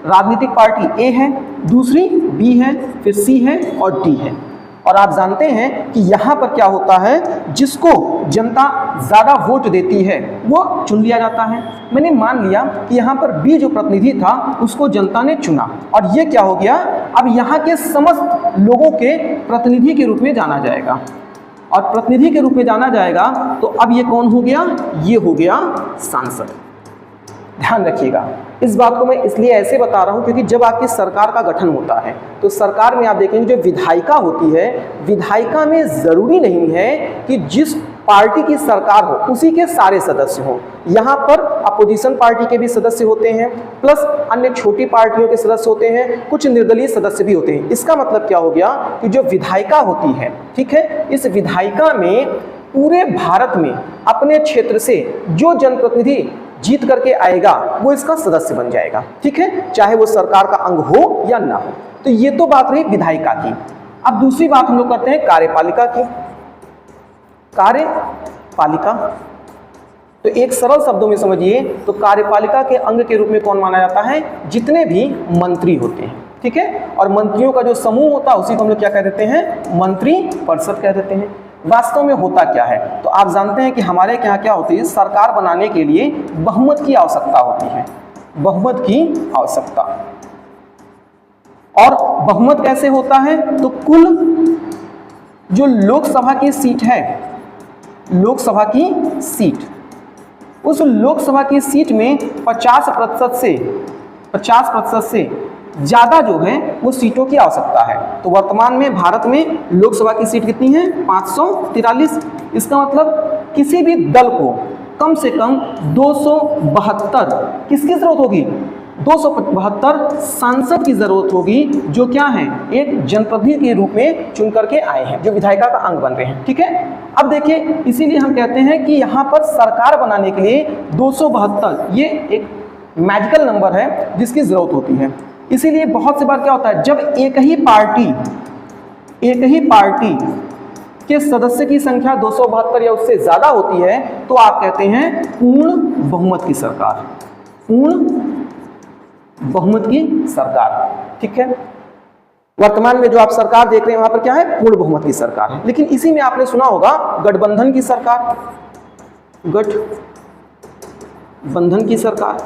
राजनीतिक पार्टी ए है, दूसरी बी है, फिर सी है और डी है, और आप जानते हैं कि यहाँ पर क्या होता है, जिसको जनता ज़्यादा वोट देती है वो चुन लिया जाता है। मैंने मान लिया कि यहाँ पर बी जो प्रतिनिधि था उसको जनता ने चुना, और ये क्या हो गया, अब यहाँ के समस्त लोगों के प्रतिनिधि के रूप में जाना जाएगा, और प्रतिनिधि के रूप में जाना जाएगा तो अब ये कौन हो गया, ये हो गया सांसद। ध्यान रखिएगा, इस बात को मैं इसलिए ऐसे बता रहा हूं क्योंकि जब आपकी सरकार का गठन होता है तो सरकार में आप देखेंगे जो विधायिका होती है, विधायिका में ज़रूरी नहीं है कि जिस पार्टी की सरकार हो उसी के सारे सदस्य हों। यहाँ पर अपोजिशन पार्टी के भी सदस्य होते हैं, प्लस अन्य छोटी पार्टियों के सदस्य होते हैं, कुछ निर्दलीय सदस्य भी होते हैं। इसका मतलब क्या हो गया कि जो विधायिका होती है, ठीक है, इस विधायिका में पूरे भारत में अपने क्षेत्र से जो जनप्रतिनिधि जीत करके आएगा वो इसका सदस्य बन जाएगा, ठीक है, चाहे वो सरकार का अंग हो या ना हो। तो ये तो बात रही विधायिका की। अब दूसरी बात हम लोग करते हैं कार्यपालिका की। कार्यपालिका तो एक सरल शब्दों में समझिए तो कार्यपालिका के अंग के रूप में कौन माना जाता है, जितने भी मंत्री होते हैं, ठीक है, और मंत्रियों का जो समूह होता है उसी को हम लोग क्या कह देते हैं, मंत्री परिषद कह देते हैं। वास्तव में होता क्या है, तो आप जानते हैं कि हमारे यहाँ क्या होती है, सरकार बनाने के लिए बहुमत की आवश्यकता होती है, बहुमत की आवश्यकता। और बहुमत कैसे होता है, तो कुल जो लोकसभा की सीट है, लोकसभा की सीट, उस लोकसभा की सीट में 50% से ज़्यादा जो है वो सीटों की आवश्यकता है। तो वर्तमान में भारत में लोकसभा की सीट कितनी है? 543। इसका मतलब किसी भी दल को कम से कम 272 किसकी जरूरत होगी? 272 सांसद की जरूरत होगी, जो क्या है? एक जनप्रतिनिधि के रूप में चुन करके आए हैं, जो विधायिका का अंग बन रहे हैं। ठीक है, अब देखिए, इसीलिए हम कहते हैं कि यहाँ पर सरकार बनाने के लिए 272 ये एक मैजिकल नंबर है जिसकी जरूरत होती है। इसीलिए बहुत सी बार क्या होता है, जब एक ही पार्टी के सदस्य की संख्या 272 या उससे ज्यादा होती है तो आप कहते हैं पूर्ण बहुमत की सरकार, पूर्ण बहुमत की सरकार। ठीक है, वर्तमान में जो आप सरकार देख रहे हैं वहां पर क्या है? पूर्ण बहुमत की सरकार है। लेकिन इसी में आपने सुना होगा गठबंधन की सरकार, गठबंधन की सरकार।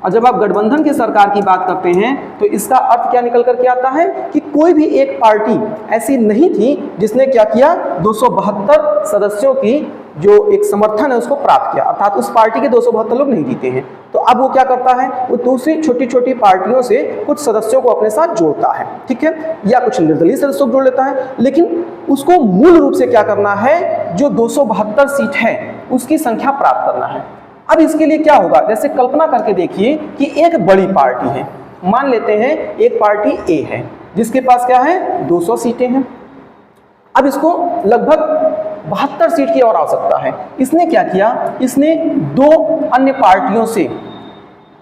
और जब आप गठबंधन की सरकार की बात करते हैं तो इसका अर्थ क्या निकल करके आता है कि कोई भी एक पार्टी ऐसी नहीं थी जिसने क्या किया? 272 सदस्यों की जो एक समर्थन है उसको प्राप्त किया, अर्थात उस पार्टी के 272 लोग नहीं जीते हैं। तो अब वो क्या करता है? वो दूसरी छोटी छोटी पार्टियों से कुछ सदस्यों को अपने साथ जोड़ता है, ठीक है, या कुछ निर्दलीय सदस्यों को जोड़ लेता है, लेकिन उसको मूल रूप से क्या करना है? जो 272 सीट है उसकी संख्या प्राप्त करना है। अब इसके लिए क्या होगा? जैसे कल्पना करके देखिए कि एक बड़ी पार्टी है, मान लेते हैं एक पार्टी ए है जिसके पास क्या है? 200 सीटें हैं। अब इसको लगभग 72 सीट की और आवश्यकता है। इसने क्या किया? इसने दो अन्य पार्टियों से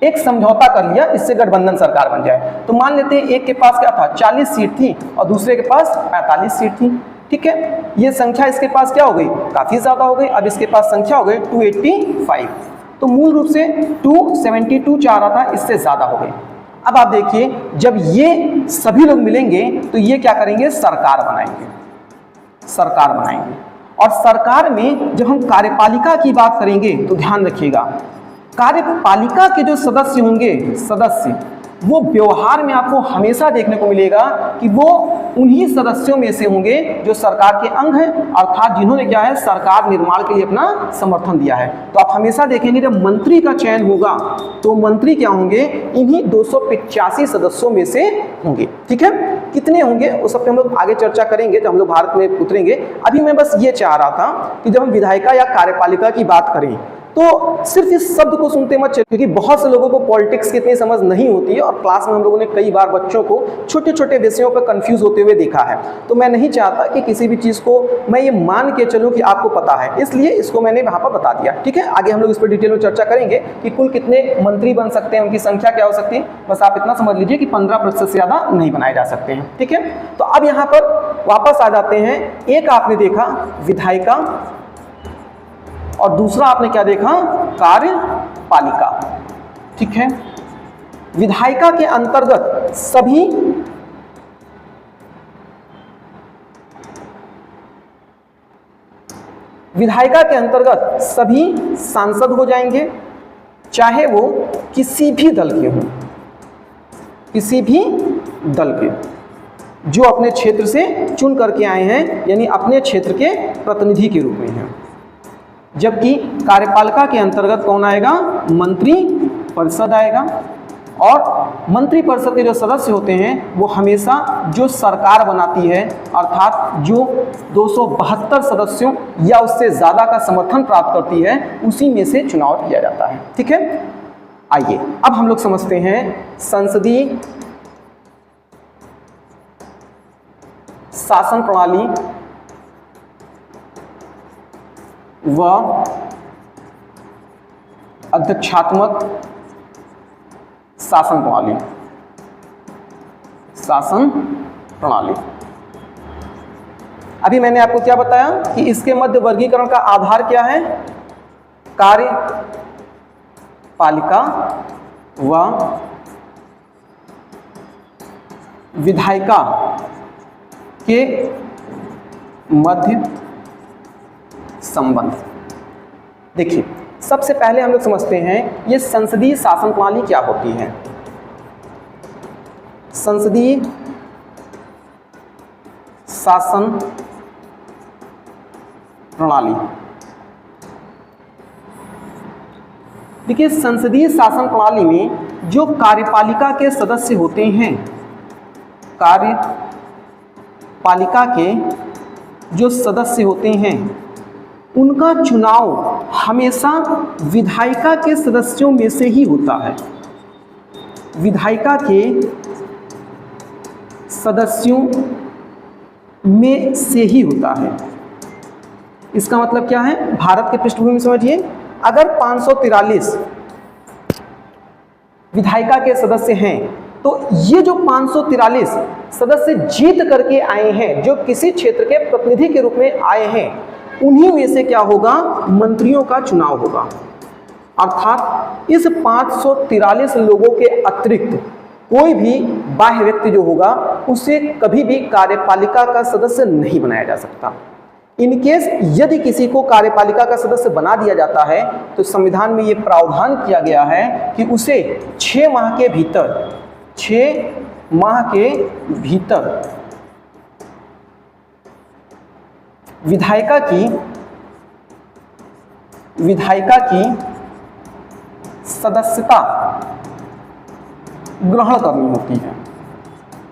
एक समझौता कर लिया, इससे गठबंधन सरकार बन जाए। तो मान लेते हैं एक के पास क्या था? 40 सीट थी और दूसरे के पास 45 सीट थी। ठीक है, ये संख्या इसके पास क्या हो गई? काफी ज्यादा हो गई। अब इसके पास संख्या हो गई 285, तो मूल रूप से 272 चाह रहा था, इससे ज्यादा हो गई। अब आप देखिए, जब ये सभी लोग मिलेंगे तो ये क्या करेंगे? सरकार बनाएंगे, सरकार बनाएंगे। और सरकार में जब हम कार्यपालिका की बात करेंगे तो ध्यान रखिएगा, कार्यपालिका के जो सदस्य होंगे, वो व्यवहार में आपको हमेशा देखने को मिलेगा कि वो उन्हीं सदस्यों में से होंगे जो सरकार के अंग हैं, अर्थात जिन्होंने क्या है? सरकार निर्माण के लिए अपना समर्थन दिया है। तो आप हमेशा देखेंगे जब मंत्री का चयन होगा तो मंत्री क्या होंगे? इन्हीं 285 सदस्यों में से होंगे। ठीक है, कितने होंगे उस सब पे हम लोग आगे चर्चा करेंगे जब हम लोग भारत में उतरेंगे। अभी मैं बस ये चाह रहा था कि जब हम विधायिका या कार्यपालिका की बात करें तो सिर्फ इस शब्द को सुनते मत चलिए, क्योंकि बहुत से लोगों को पॉलिटिक्स की इतनी समझ नहीं होती है और क्लास में हम लोगों ने कई बार बच्चों को छोटे छोटे विषयों पर कंफ्यूज होते हुए देखा है। तो मैं नहीं चाहता कि किसी भी चीज़ को मैं ये मान के चलूँ कि आपको पता है, इसलिए इसको मैंने वहाँ पर बता दिया। ठीक है, आगे हम लोग इस पर डिटेल में चर्चा करेंगे कि कुल कितने मंत्री बन सकते हैं, उनकी संख्या क्या हो सकती है। बस आप इतना समझ लीजिए कि 15% से ज़्यादा नहीं बनाए जा सकते हैं। ठीक है, तो अब यहाँ पर वापस आ जाते हैं। एक आपने देखा विधायिका और दूसरा आपने क्या देखा? कार्यपालिका। ठीक है, विधायिका के अंतर्गत सभी सांसद हो जाएंगे, चाहे वो किसी भी दल के हों, किसी भी दल के जो अपने क्षेत्र से चुन करके आए हैं, यानी अपने क्षेत्र के प्रतिनिधि के रूप में हैं। जबकि कार्यपालिका के अंतर्गत कौन आएगा? मंत्री परिषद आएगा। और मंत्री परिषद के जो सदस्य होते हैं वो हमेशा जो सरकार बनाती है, अर्थात जो 272 सदस्यों या उससे ज़्यादा का समर्थन प्राप्त करती है, उसी में से चुनाव किया जाता है। ठीक है, आइए अब हम लोग समझते हैं संसदीय शासन प्रणाली व अध्यक्षात्मक शासन प्रणाली। अभी मैंने आपको क्या बताया कि इसके मध्य वर्गीकरण का आधार क्या है? कार्यपालिका व विधायिका के मध्य संबंध। देखिए, सबसे पहले हम लोग समझते हैं ये संसदीय शासन प्रणाली क्या होती है। संसदीय शासन प्रणाली। देखिए, संसदीय शासन प्रणाली में जो कार्यपालिका के सदस्य होते हैं, कार्यपालिका के जो सदस्य होते हैं, उनका चुनाव हमेशा विधायिका के सदस्यों में से ही होता है। विधायिका के सदस्यों में से ही होता है। इसका मतलब क्या है? भारत के पृष्ठभूमि में समझिए, अगर 543 विधायिका के सदस्य हैं तो ये जो 543 सदस्य जीत करके आए हैं, जो किसी क्षेत्र के प्रतिनिधि के रूप में आए हैं, उन्हीं में से क्या होगा? मंत्रियों का चुनाव होगा। अर्थात इस 543 लोगों के अतिरिक्त कोई भी बाह्य व्यक्ति जो होगा उसे कभी भी कार्यपालिका का सदस्य नहीं बनाया जा सकता। इन केस यदि किसी को कार्यपालिका का सदस्य बना दिया जाता है तो संविधान में ये प्रावधान किया गया है कि उसे 6 माह के भीतर विधायिका की सदस्यता ग्रहण करनी होती है।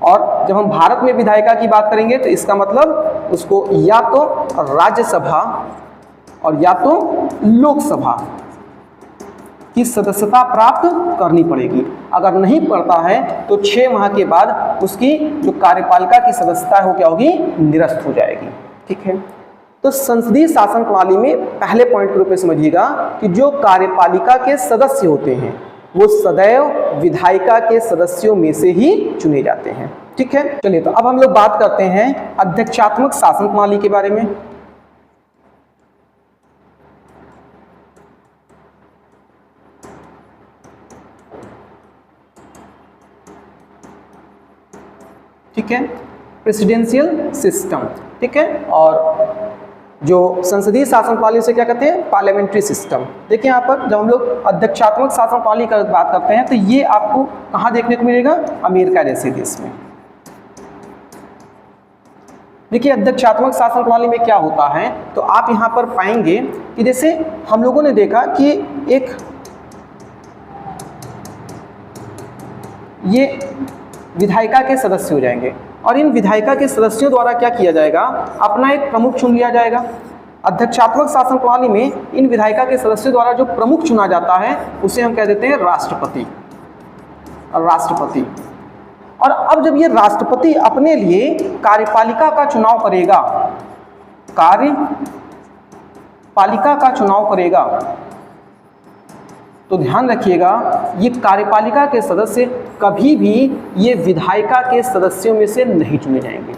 और जब हम भारत में विधायिका की बात करेंगे तो इसका मतलब उसको या तो राज्यसभा और या तो लोकसभा की सदस्यता प्राप्त करनी पड़ेगी। अगर नहीं पड़ता है तो 6 माह के बाद उसकी जो कार्यपालिका की सदस्यता है वो क्या होगी? निरस्त हो जाएगी। ठीक है, तो संसदीय शासन प्रणाली में पहले पॉइंट के रूप में समझिएगा कि जो कार्यपालिका के सदस्य होते हैं वो सदैव विधायिका के सदस्यों में से ही चुने जाते हैं। ठीक है, चलिए तो अब हम लोग बात करते हैं अध्यक्षात्मक शासन प्रणाली के बारे में। ठीक है, प्रेसिडेंशियल सिस्टम। ठीक है, और जो संसदीय शासन प्रणाली से क्या कहते हैं? Parliamentary system. देखिए यहाँ पर जब हम लोग अध्यक्षात्मक शासन प्रणाली की बात करते हैं तो ये आपको कहाँ देखने को मिलेगा? अमेरिका जैसे देश में। देखिए, अध्यक्षात्मक शासन प्रणाली में क्या होता है तो आप यहाँ पर पाएंगे कि जैसे हम लोगों ने देखा कि ये विधायिका के सदस्य हो जाएंगे और इन विधायिका के सदस्यों द्वारा क्या किया जाएगा? अपना एक प्रमुख चुन लिया जाएगा। अध्यक्षात्मक शासन प्रणाली में इन विधायिका के सदस्यों द्वारा जो प्रमुख चुना जाता है उसे हम कह देते हैं राष्ट्रपति। और अब जब ये राष्ट्रपति अपने लिए कार्यपालिका का चुनाव करेगा, तो ध्यान रखिएगा ये कार्यपालिका के सदस्य कभी भी ये विधायिका के सदस्यों में से नहीं चुने जाएंगे।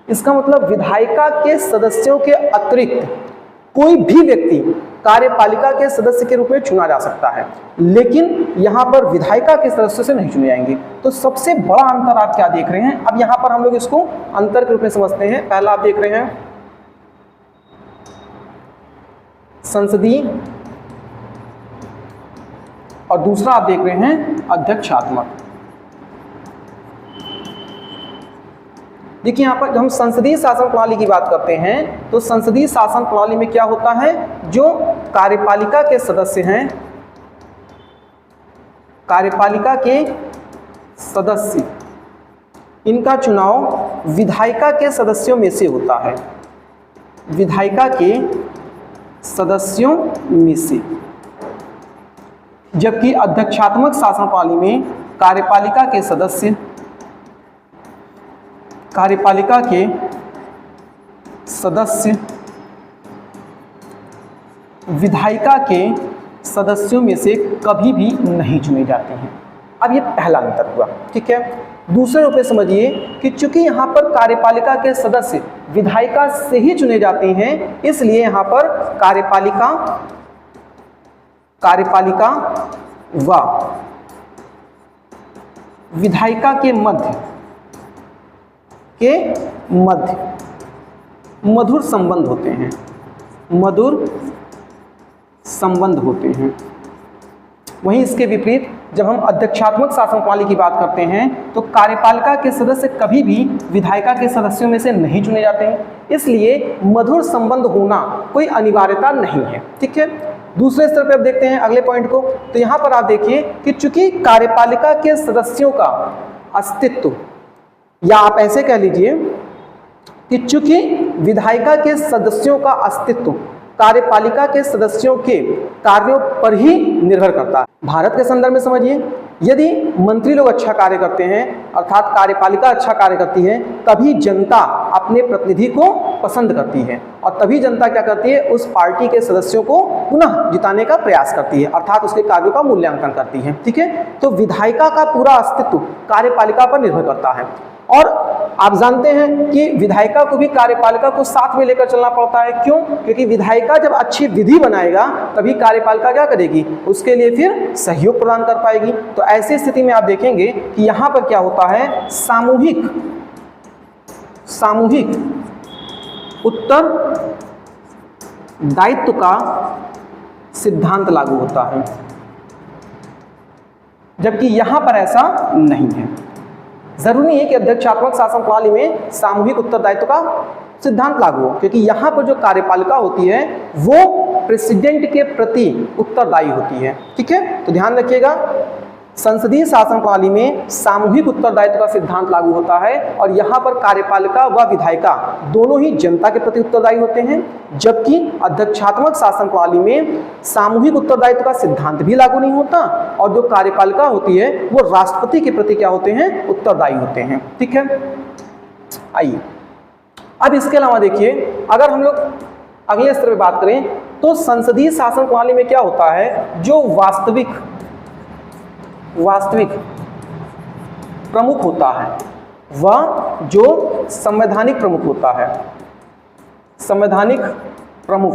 इसका मतलब विधायिका के सदस्यों के अतिरिक्त कोई भी व्यक्ति कार्यपालिका के सदस्य के रूप में चुना जा सकता है, लेकिन यहाँ पर विधायिका के सदस्यों से नहीं चुने जाएंगे। तो सबसे बड़ा अंतर आप क्या देख रहे हैं? अब यहाँ पर हम लोग इसको अंतर के रूप में समझते हैं। पहला आप देख रहे हैं संसदीय और दूसरा आप देख रहे हैं अध्यक्षात्मक। देखिए यहाँ पर जब हम संसदीय शासन प्रणाली की बात करते हैं तो संसदीय शासन प्रणाली में क्या होता है? जो कार्यपालिका के सदस्य हैं, कार्यपालिका के सदस्य, इनका चुनाव विधायिका के सदस्यों में से होता है। विधायिका के सदस्यों में से, जबकि अध्यक्षात्मक शासन प्रणाली में कार्यपालिका के सदस्य विधायिका के सदस्यों में से कभी भी नहीं चुने जाते हैं। अब ये पहला अंतर हुआ। ठीक है, दूसरे रूप में समझिए कि चूंकि यहाँ पर कार्यपालिका के सदस्य विधायिका से ही चुने जाते हैं, इसलिए यहाँ पर कार्यपालिका व विधायिका के मध्य मधुर संबंध होते हैं। वहीं इसके विपरीत जब हम अध्यक्षात्मक शासन प्रणाली की बात करते हैं तो कार्यपालिका के सदस्य कभी भी विधायिका के सदस्यों में से नहीं चुने जाते हैं, इसलिए मधुर संबंध होना कोई अनिवार्यता नहीं है। ठीक है, दूसरे स्तर पर अब देखते हैं अगले पॉइंट को। तो यहाँ पर आप देखिए कि चूंकि कार्यपालिका के सदस्यों का अस्तित्व, या आप ऐसे कह लीजिए कि चूंकि विधायिका के सदस्यों का अस्तित्व कार्यपालिका के सदस्यों के कार्यों पर ही निर्भर करता है। भारत के संदर्भ में समझिए, यदि मंत्री लोग अच्छा कार्य करते हैं अर्थात कार्यपालिका अच्छा कार्य करती है, तभी जनता अपने प्रतिनिधि को पसंद करती है और तभी जनता क्या करती है, उस पार्टी के सदस्यों को पुनः जिताने का प्रयास करती है अर्थात उसके कार्यों का मूल्यांकन करती है। ठीक है, तो विधायिका का पूरा अस्तित्व कार्यपालिका पर निर्भर करता है और आप जानते हैं कि विधायिका को भी कार्यपालिका को साथ में लेकर चलना पड़ता है। क्यों? क्योंकि विधायिका जब अच्छी विधि बनाएगा तभी कार्यपालिका क्या करेगी, उसके लिए फिर सहयोग प्रदान कर पाएगी। तो ऐसी स्थिति में आप देखेंगे कि यहाँ पर क्या होता है, सामूहिक उत्तरदायित्व का सिद्धांत लागू होता है, जबकि यहाँ पर ऐसा नहीं है। जरूरी नहीं है कि अध्यक्षात्मक शासन प्रणाली में सामूहिक उत्तरदायित्व का सिद्धांत लागू हो, क्योंकि यहाँ पर जो कार्यपालिका होती है वो प्रेसिडेंट के प्रति उत्तरदायी होती है। ठीक है, तो ध्यान रखिएगा, संसदीय शासन प्रणाली में सामूहिक उत्तरदायित्व का सिद्धांत लागू होता है और यहाँ पर कार्यपालिका व विधायिका दोनों ही जनता के प्रति उत्तरदायी होते हैं, जबकि अध्यक्षात्मक शासन प्रणाली में सामूहिक उत्तरदायित्व का सिद्धांत भी लागू नहीं होता और जो कार्यपालिका होती है वो राष्ट्रपति के प्रति क्या होते हैं, उत्तरदायी होते हैं। ठीक है, आइए अब इसके अलावा देखिए, अगर हम लोग अगले स्तर पर बात करें तो संसदीय शासन प्रणाली में क्या होता है, जो वास्तविक प्रमुख होता है वह जो संवैधानिक प्रमुख होता है, संवैधानिक प्रमुख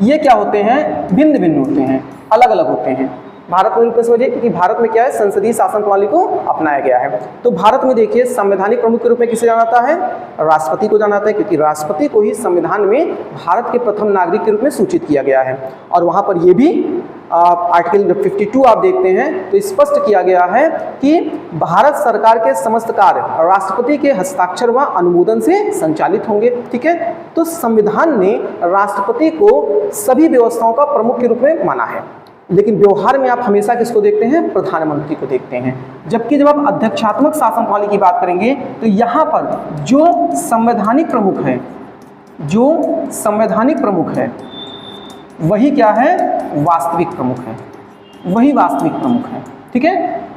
ये क्या होते हैं, भिन्न भिन्न होते हैं, अलग अलग होते हैं। भारत में रूप में समझिए, क्योंकि भारत में क्या है, संसदीय शासन प्रणाली को अपनाया गया है। तो भारत में देखिए संवैधानिक प्रमुख के रूप में किसे जाना जाता है, राष्ट्रपति को जाना जाता है, क्योंकि राष्ट्रपति को ही संविधान में भारत के प्रथम नागरिक के रूप में सूचित किया गया है। और वहाँ पर ये भी आर्टिकल 52 आप देखते हैं तो स्पष्ट किया गया है कि भारत सरकार के समस्त कार्य राष्ट्रपति के हस्ताक्षर व अनुमोदन से संचालित होंगे। ठीक है, तो संविधान ने राष्ट्रपति को सभी व्यवस्थाओं का प्रमुख के रूप में माना है, लेकिन व्यवहार में आप हमेशा किसको देखते हैं, प्रधानमंत्री को देखते हैं। जबकि जब आप अध्यक्षात्मक शासन प्रणाली की बात करेंगे तो यहाँ पर जो संवैधानिक प्रमुख है वही क्या है, वास्तविक प्रमुख है, वही वास्तविक प्रमुख है। ठीक है,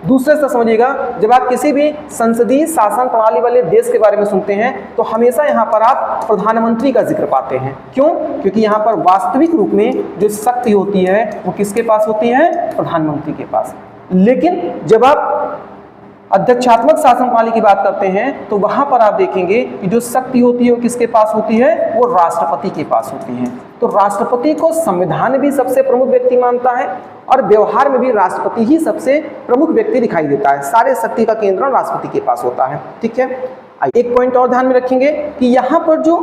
दूसरे से समझिएगा, जब आप किसी भी संसदीय शासन प्रणाली वाले देश के बारे में सुनते हैं तो हमेशा यहाँ पर आप प्रधानमंत्री का जिक्र पाते हैं। क्यों? क्योंकि यहाँ पर वास्तविक रूप में जो शक्ति होती है वो किसके पास होती है, प्रधानमंत्री के पास। लेकिन जब आप अध्यक्षात्मक शासन प्रणाली की बात करते हैं तो वहां पर आप देखेंगे कि जो शक्ति होती है वो किसके पास होती है, वो राष्ट्रपति के पास होती है। तो राष्ट्रपति को संविधान भी सबसे प्रमुख व्यक्ति मानता है और व्यवहार में भी राष्ट्रपति ही सबसे प्रमुख व्यक्ति दिखाई देता है, सारे शक्ति का केंद्र राष्ट्रपति के पास होता है। ठीक है, एक पॉइंट और ध्यान में रखेंगे कि यहाँ पर जो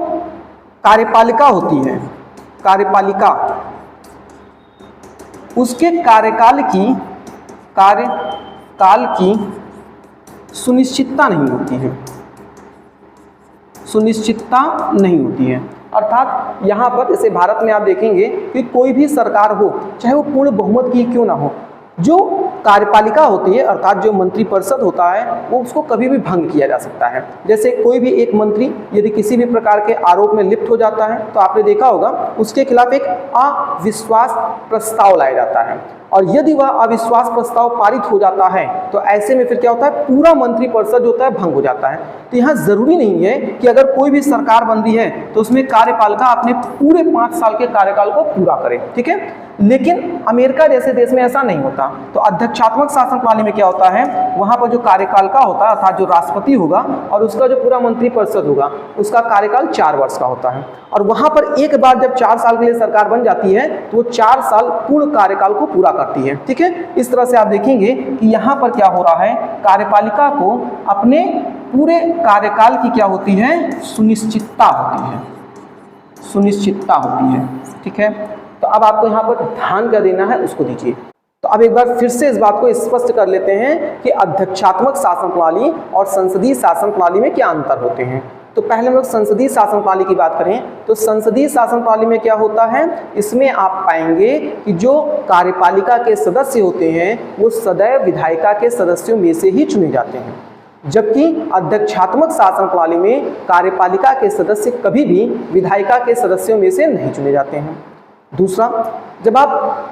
कार्यपालिका होती है, कार्यपालिका उसके कार्यकाल की सुनिश्चितता नहीं होती है, सुनिश्चितता नहीं होती है। अर्थात यहाँ पर जैसे भारत में आप देखेंगे कि कोई भी सरकार हो, चाहे वो पूर्ण बहुमत की क्यों ना हो, जो कार्यपालिका होती है अर्थात जो मंत्रिपरिषद होता है वो उसको कभी भी भंग किया जा सकता है। जैसे कोई भी एक मंत्री यदि किसी भी प्रकार के आरोप में लिप्त हो जाता है तो आपने देखा होगा उसके खिलाफ एक अविश्वास प्रस्ताव लाया जाता है और यदि वह अविश्वास प्रस्ताव पारित हो जाता है तो ऐसे में फिर क्या होता है, पूरा मंत्रिपरिषद जो होता है भंग हो जाता है। तो यहाँ जरूरी नहीं है कि अगर कोई भी सरकार बन रही है तो उसमें कार्यपालिका अपने पूरे 5 साल के कार्यकाल को पूरा करे। ठीक है, लेकिन अमेरिका जैसे देश में ऐसा नहीं होता। तो अध्यक्षात्मक शासन प्रणाली में क्या होता है, वहां पर जो कार्यकालिका होता है अर्थात जो राष्ट्रपति होगा और उसका जो पूरा मंत्रिपरिषद होगा उसका कार्यकाल 4 वर्ष का होता है और वहां पर एक बार जब 4 साल के लिए सरकार बन जाती है तो वो 4 साल पूर्ण कार्यकाल को पूरा करती है। ठीक है, इस तरह से आप देखेंगे कि यहाँ पर क्या हो रहा है, कार्यपालिका को अपने पूरे कार्यकाल की क्या होती है, सुनिश्चितता होती है, सुनिश्चितता होती है। ठीक है, तो अब आपको यहाँ पर ध्यान क्या देना है उसको दीजिए। तो अब एक बार फिर से इस बात को स्पष्ट कर लेते हैं कि अध्यक्षात्मक शासन प्रणाली और संसदीय शासन प्रणाली में क्या अंतर होते हैं। तो पहले हम लोग संसदीय शासन प्रणाली की बात करें तो संसदीय शासन प्रणाली में क्या होता है, इसमें आप पाएंगे कि जो कार्यपालिका के सदस्य होते हैं वो सदैव विधायिका के सदस्यों में से ही चुने जाते हैं, जबकि अध्यक्षात्मक शासन प्रणाली में कार्यपालिका के सदस्य कभी भी विधायिका के सदस्यों में से नहीं चुने जाते हैं। दूसरा, जब आप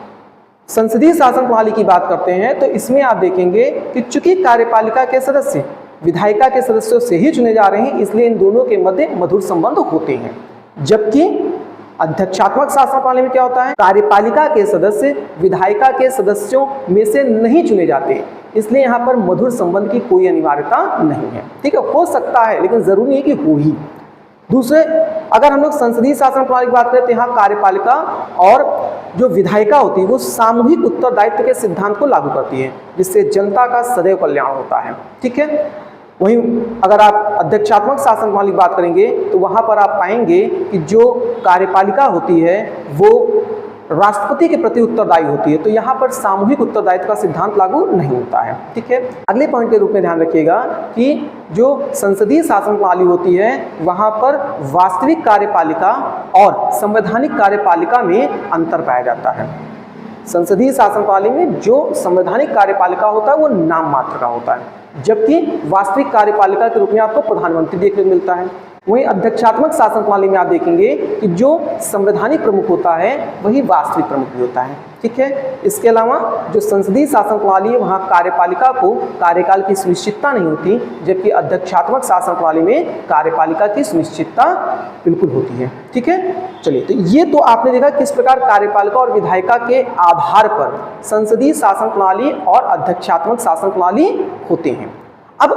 संसदीय शासन प्रणाली की बात करते हैं तो इसमें आप देखेंगे कि चूंकि कार्यपालिका के सदस्य विधायिका के सदस्यों से ही चुने जा रहे हैं, इसलिए इन दोनों के मध्य मधुर संबंध होते हैं। जबकि अध्यक्षात्मक शासन प्रणाली में क्या होता है, कार्यपालिका के सदस्य विधायिका के सदस्यों में से नहीं चुने जाते, इसलिए यहाँ पर मधुर संबंध की कोई अनिवार्यता नहीं है। ठीक है, हो सकता है लेकिन जरूरी नहीं कि हो ही। दूसरे, अगर हम लोग संसदीय शासन प्रणाली की बात करें तो यहाँ कार्यपालिका और जो विधायिका होती है वो सामूहिक उत्तरदायित्व के सिद्धांत को लागू करती है, जिससे जनता का सदैव कल्याण होता है। ठीक है, वहीं अगर आप अध्यक्षात्मक शासन प्रणाली की बात करेंगे तो वहाँ पर आप पाएंगे कि जो कार्यपालिका होती है वो राष्ट्रपति के प्रति उत्तरदायी होती है, तो यहाँ पर सामूहिक उत्तरदायित्व का सिद्धांत लागू नहीं होता है। ठीक है, अगले पॉइंट के रूप में ध्यान रखिएगा कि जो संसदीय शासन प्रणाली होती है वहाँ पर वास्तविक कार्यपालिका और संवैधानिक कार्यपालिका में अंतर पाया जाता है। संसदीय शासन प्रणाली में जो संवैधानिक कार्यपालिका होता है वो नाम मात्र का होता है, जबकि वास्तविक कार्यपालिका के रूप में आपको प्रधानमंत्री देखने को मिलता है। वहीं अध्यक्षात्मक शासन प्रणाली में आप देखेंगे कि जो संवैधानिक प्रमुख होता है वही वास्तविक प्रमुख भी होता है। ठीक है, इसके अलावा जो संसदीय शासन प्रणाली है वहाँ कार्यपालिका को कार्यकाल की सुनिश्चितता नहीं होती, जबकि अध्यक्षात्मक शासन प्रणाली में कार्यपालिका की सुनिश्चितता बिल्कुल होती है। ठीक है, चलिए, तो ये तो आपने देखा किस प्रकार कार्यपालिका और विधायिका के आधार पर संसदीय शासन प्रणाली और अध्यक्षात्मक शासन प्रणाली होते हैं। अब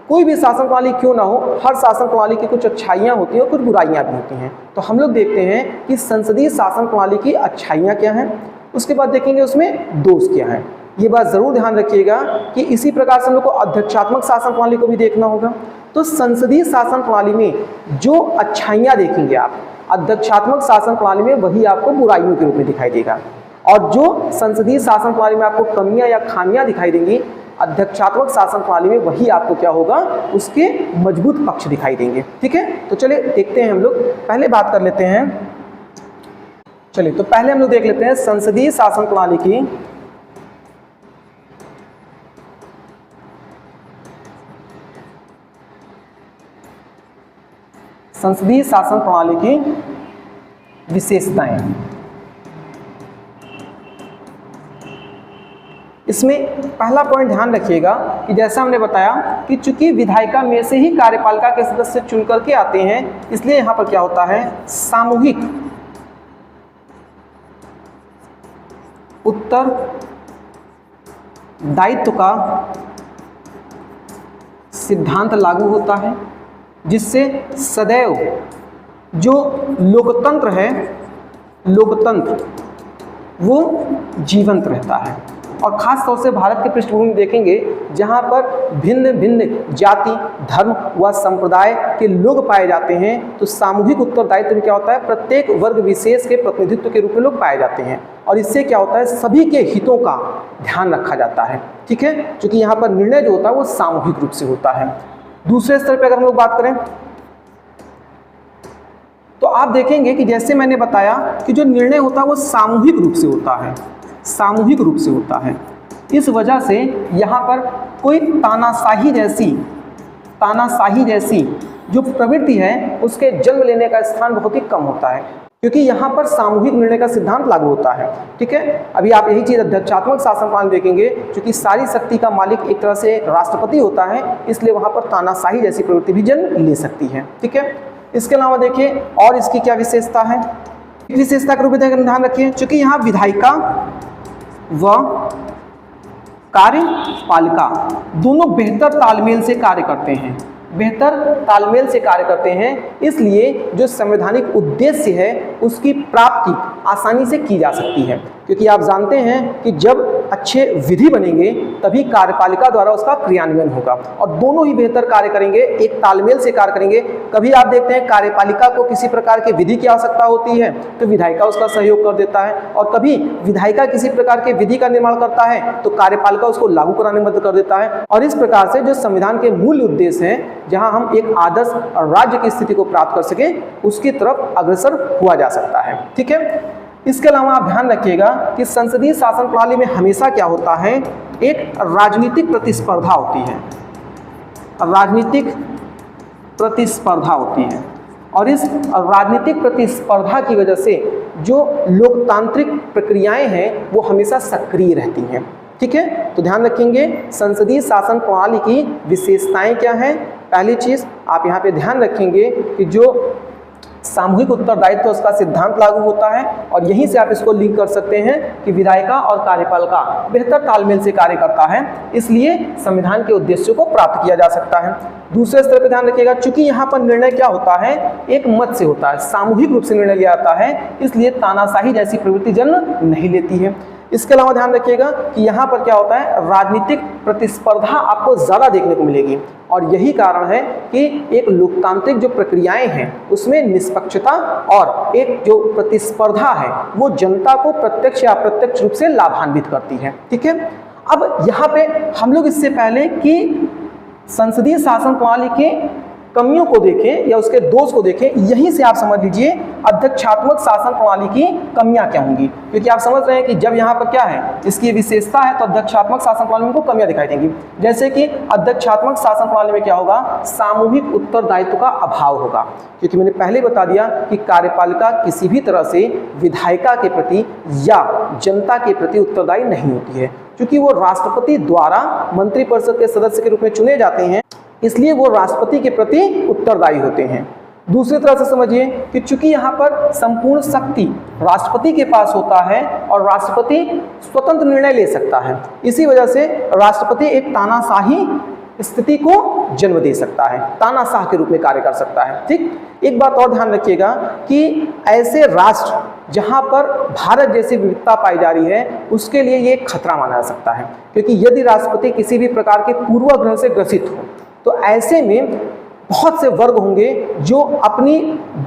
कोई भी शासन प्रणाली क्यों ना हो, हर शासन प्रणाली की कुछ अच्छाइयाँ होती हैं और कुछ बुराइयाँ भी होती हैं। तो हम लोग देखते हैं कि संसदीय शासन प्रणाली की अच्छाइयाँ क्या हैं, उसके बाद देखेंगे उसमें दोष क्या हैं। ये बात ज़रूर ध्यान रखिएगा कि इसी प्रकार से हम लोग को अध्यक्षात्मक शासन प्रणाली को भी देखना होगा। तो संसदीय शासन प्रणाली में जो अच्छाइयाँ देखेंगे आप अध्यक्षात्मक शासन प्रणाली में वही आपको बुराइयों के रूप में दिखाई देगा, और जो संसदीय शासन प्रणाली में आपको कमियाँ या खामियाँ दिखाई देंगी अध्यक्षात्मक शासन प्रणाली में वही आपको क्या होगा, उसके मजबूत पक्ष दिखाई देंगे। ठीक है, तो चलिए देखते हैं, हम लोग पहले बात कर लेते हैं। चलिए, तो पहले हम लोग देख लेते हैं संसदीय शासन प्रणाली की संसदीय शासन प्रणाली की विशेषताएं। इसमें पहला पॉइंट ध्यान रखिएगा कि जैसा हमने बताया कि चूंकि विधायिका में से ही कार्यपालिका के सदस्य चुन करके आते हैं, इसलिए यहाँ पर क्या होता है, सामूहिक उत्तरदायित्व का सिद्धांत लागू होता है, जिससे सदैव जो लोकतंत्र है, लोकतंत्र वो जीवंत रहता है। और ख़ास तौर से भारत के पृष्ठभूमि में देखेंगे जहाँ पर भिन्न भिन्न जाति, धर्म व संप्रदाय के लोग पाए जाते हैं, तो सामूहिक उत्तरदायित्व में क्या होता है, प्रत्येक वर्ग विशेष के प्रतिनिधित्व के रूप में लोग पाए जाते हैं, और इससे क्या होता है, सभी के हितों का ध्यान रखा जाता है। ठीक है, क्योंकि यहाँ पर निर्णय जो होता है वो सामूहिक रूप से होता है। दूसरे स्तर पर अगर हम लोग बात करें तो आप देखेंगे कि जैसे मैंने बताया कि जो निर्णय होता है वो सामूहिक रूप से होता है, सामूहिक रूप से होता है। इस वजह से यहाँ पर कोई तानाशाही जैसी जो प्रवृत्ति है उसके जन्म लेने का स्थान बहुत ही कम होता है, क्योंकि यहाँ पर सामूहिक निर्णय का सिद्धांत लागू होता है। ठीक है, अभी आप यही चीज़ अध्यक्षात्मक शासन प्रणाली देखेंगे, क्योंकि सारी शक्ति का मालिक एक तरह से राष्ट्रपति होता है, इसलिए वहाँ पर तानाशाही जैसी प्रवृत्ति भी जन्म ले सकती है। ठीक है, इसके अलावा देखिए और इसकी क्या विशेषता है, विशेषता के रूप में ध्यान रखिए, चूंकि यहाँ विधायिका व कार्यपालिका दोनों बेहतर तालमेल से कार्य करते हैं, इसलिए जो संवैधानिक उद्देश्य है उसकी प्राप्ति आसानी से की जा सकती है। क्योंकि आप जानते हैं कि जब अच्छे विधि बनेंगे तभी कार्यपालिका द्वारा उसका क्रियान्वयन होगा और दोनों ही बेहतर कार्य करेंगे, एक तालमेल से कार्य करेंगे। कभी आप देखते हैं कार्यपालिका को किसी प्रकार के विधि की आवश्यकता होती है तो विधायिका उसका सहयोग कर देता है, और कभी विधायिका किसी प्रकार के विधि का निर्माण करता है तो कार्यपालिका उसको लागू कराने में मदद कर देता है। और इस प्रकार से जो संविधान के मूल उद्देश्य हैं, जहां हम एक आदर्श राज्य की स्थिति को प्राप्त कर सकें, उसकी तरफ अग्रसर हुआ जा सकता है। ठीक है, इसके अलावा आप ध्यान रखिएगा कि संसदीय शासन प्रणाली में हमेशा क्या होता है, एक राजनीतिक प्रतिस्पर्धा होती है, राजनीतिक प्रतिस्पर्धा होती है, और इस राजनीतिक प्रतिस्पर्धा की वजह से जो लोकतांत्रिक प्रक्रियाएं हैं वो हमेशा सक्रिय रहती हैं। ठीक है, तो ध्यान रखेंगे संसदीय शासन प्रणाली की विशेषताएं क्या हैं। पहली चीज आप यहाँ पे ध्यान रखेंगे कि जो सामूहिक उत्तरदायित्व उसका सिद्धांत लागू होता है, और यहीं से आप इसको लिंक कर सकते हैं कि विधायिका और कार्यपालिका बेहतर तालमेल से कार्य करता है, इसलिए संविधान के उद्देश्यों को प्राप्त किया जा सकता है। दूसरे स्तर पर ध्यान रखिएगा, चूंकि यहाँ पर निर्णय क्या होता है, एक मत से होता है, सामूहिक रूप से निर्णय लिया जाता है, इसलिए तानाशाही जैसी प्रवृत्ति जन्म नहीं लेती है। इसके अलावा ध्यान रखिएगा कि यहाँ पर क्या होता है, राजनीतिक प्रतिस्पर्धा आपको ज़्यादा देखने को मिलेगी, और यही कारण है कि एक लोकतांत्रिक जो प्रक्रियाएं हैं उसमें निष्पक्षता और एक जो प्रतिस्पर्धा है वो जनता को प्रत्यक्ष या अप्रत्यक्ष रूप से लाभान्वित करती है। ठीक है, अब यहाँ पे हम लोग इससे पहले कि संसदीय शासन प्रणाली के कमियों को देखें या उसके दोष को देखें, यहीं से आप समझ लीजिए अध्यक्षात्मक शासन प्रणाली की कमियां क्या होंगी, क्योंकि आप समझ रहे हैं कि जब यहाँ पर क्या है, इसकी विशेषता है, तो अध्यक्षात्मक शासन प्रणाली में को कमियां दिखाई देंगी। जैसे कि अध्यक्षात्मक शासन प्रणाली में क्या होगा, सामूहिक उत्तरदायित्व का अभाव होगा, क्योंकि मैंने पहले बता दिया कि कार्यपालिका किसी भी तरह से विधायिका के प्रति या जनता के प्रति उत्तरदायी नहीं होती है, क्योंकि वो राष्ट्रपति द्वारा मंत्रिपरिषद के सदस्य के रूप में चुने जाते हैं, इसलिए वो राष्ट्रपति के प्रति उत्तरदायी होते हैं। दूसरी तरह से समझिए कि चूंकि यहाँ पर संपूर्ण शक्ति राष्ट्रपति के पास होता है और राष्ट्रपति स्वतंत्र निर्णय ले सकता है, इसी वजह से राष्ट्रपति एक तानाशाही स्थिति को जन्म दे सकता है, तानाशाह के रूप में कार्य कर सकता है। ठीक, एक बात और ध्यान रखिएगा कि ऐसे राष्ट्र जहां पर भारत जैसी विविधता पाई जा रही है उसके लिए ये एक खतरा माना जा सकता है, क्योंकि यदि राष्ट्रपति किसी भी प्रकार के पूर्वाग्रह से ग्रसित हो तो ऐसे में बहुत से वर्ग होंगे जो अपनी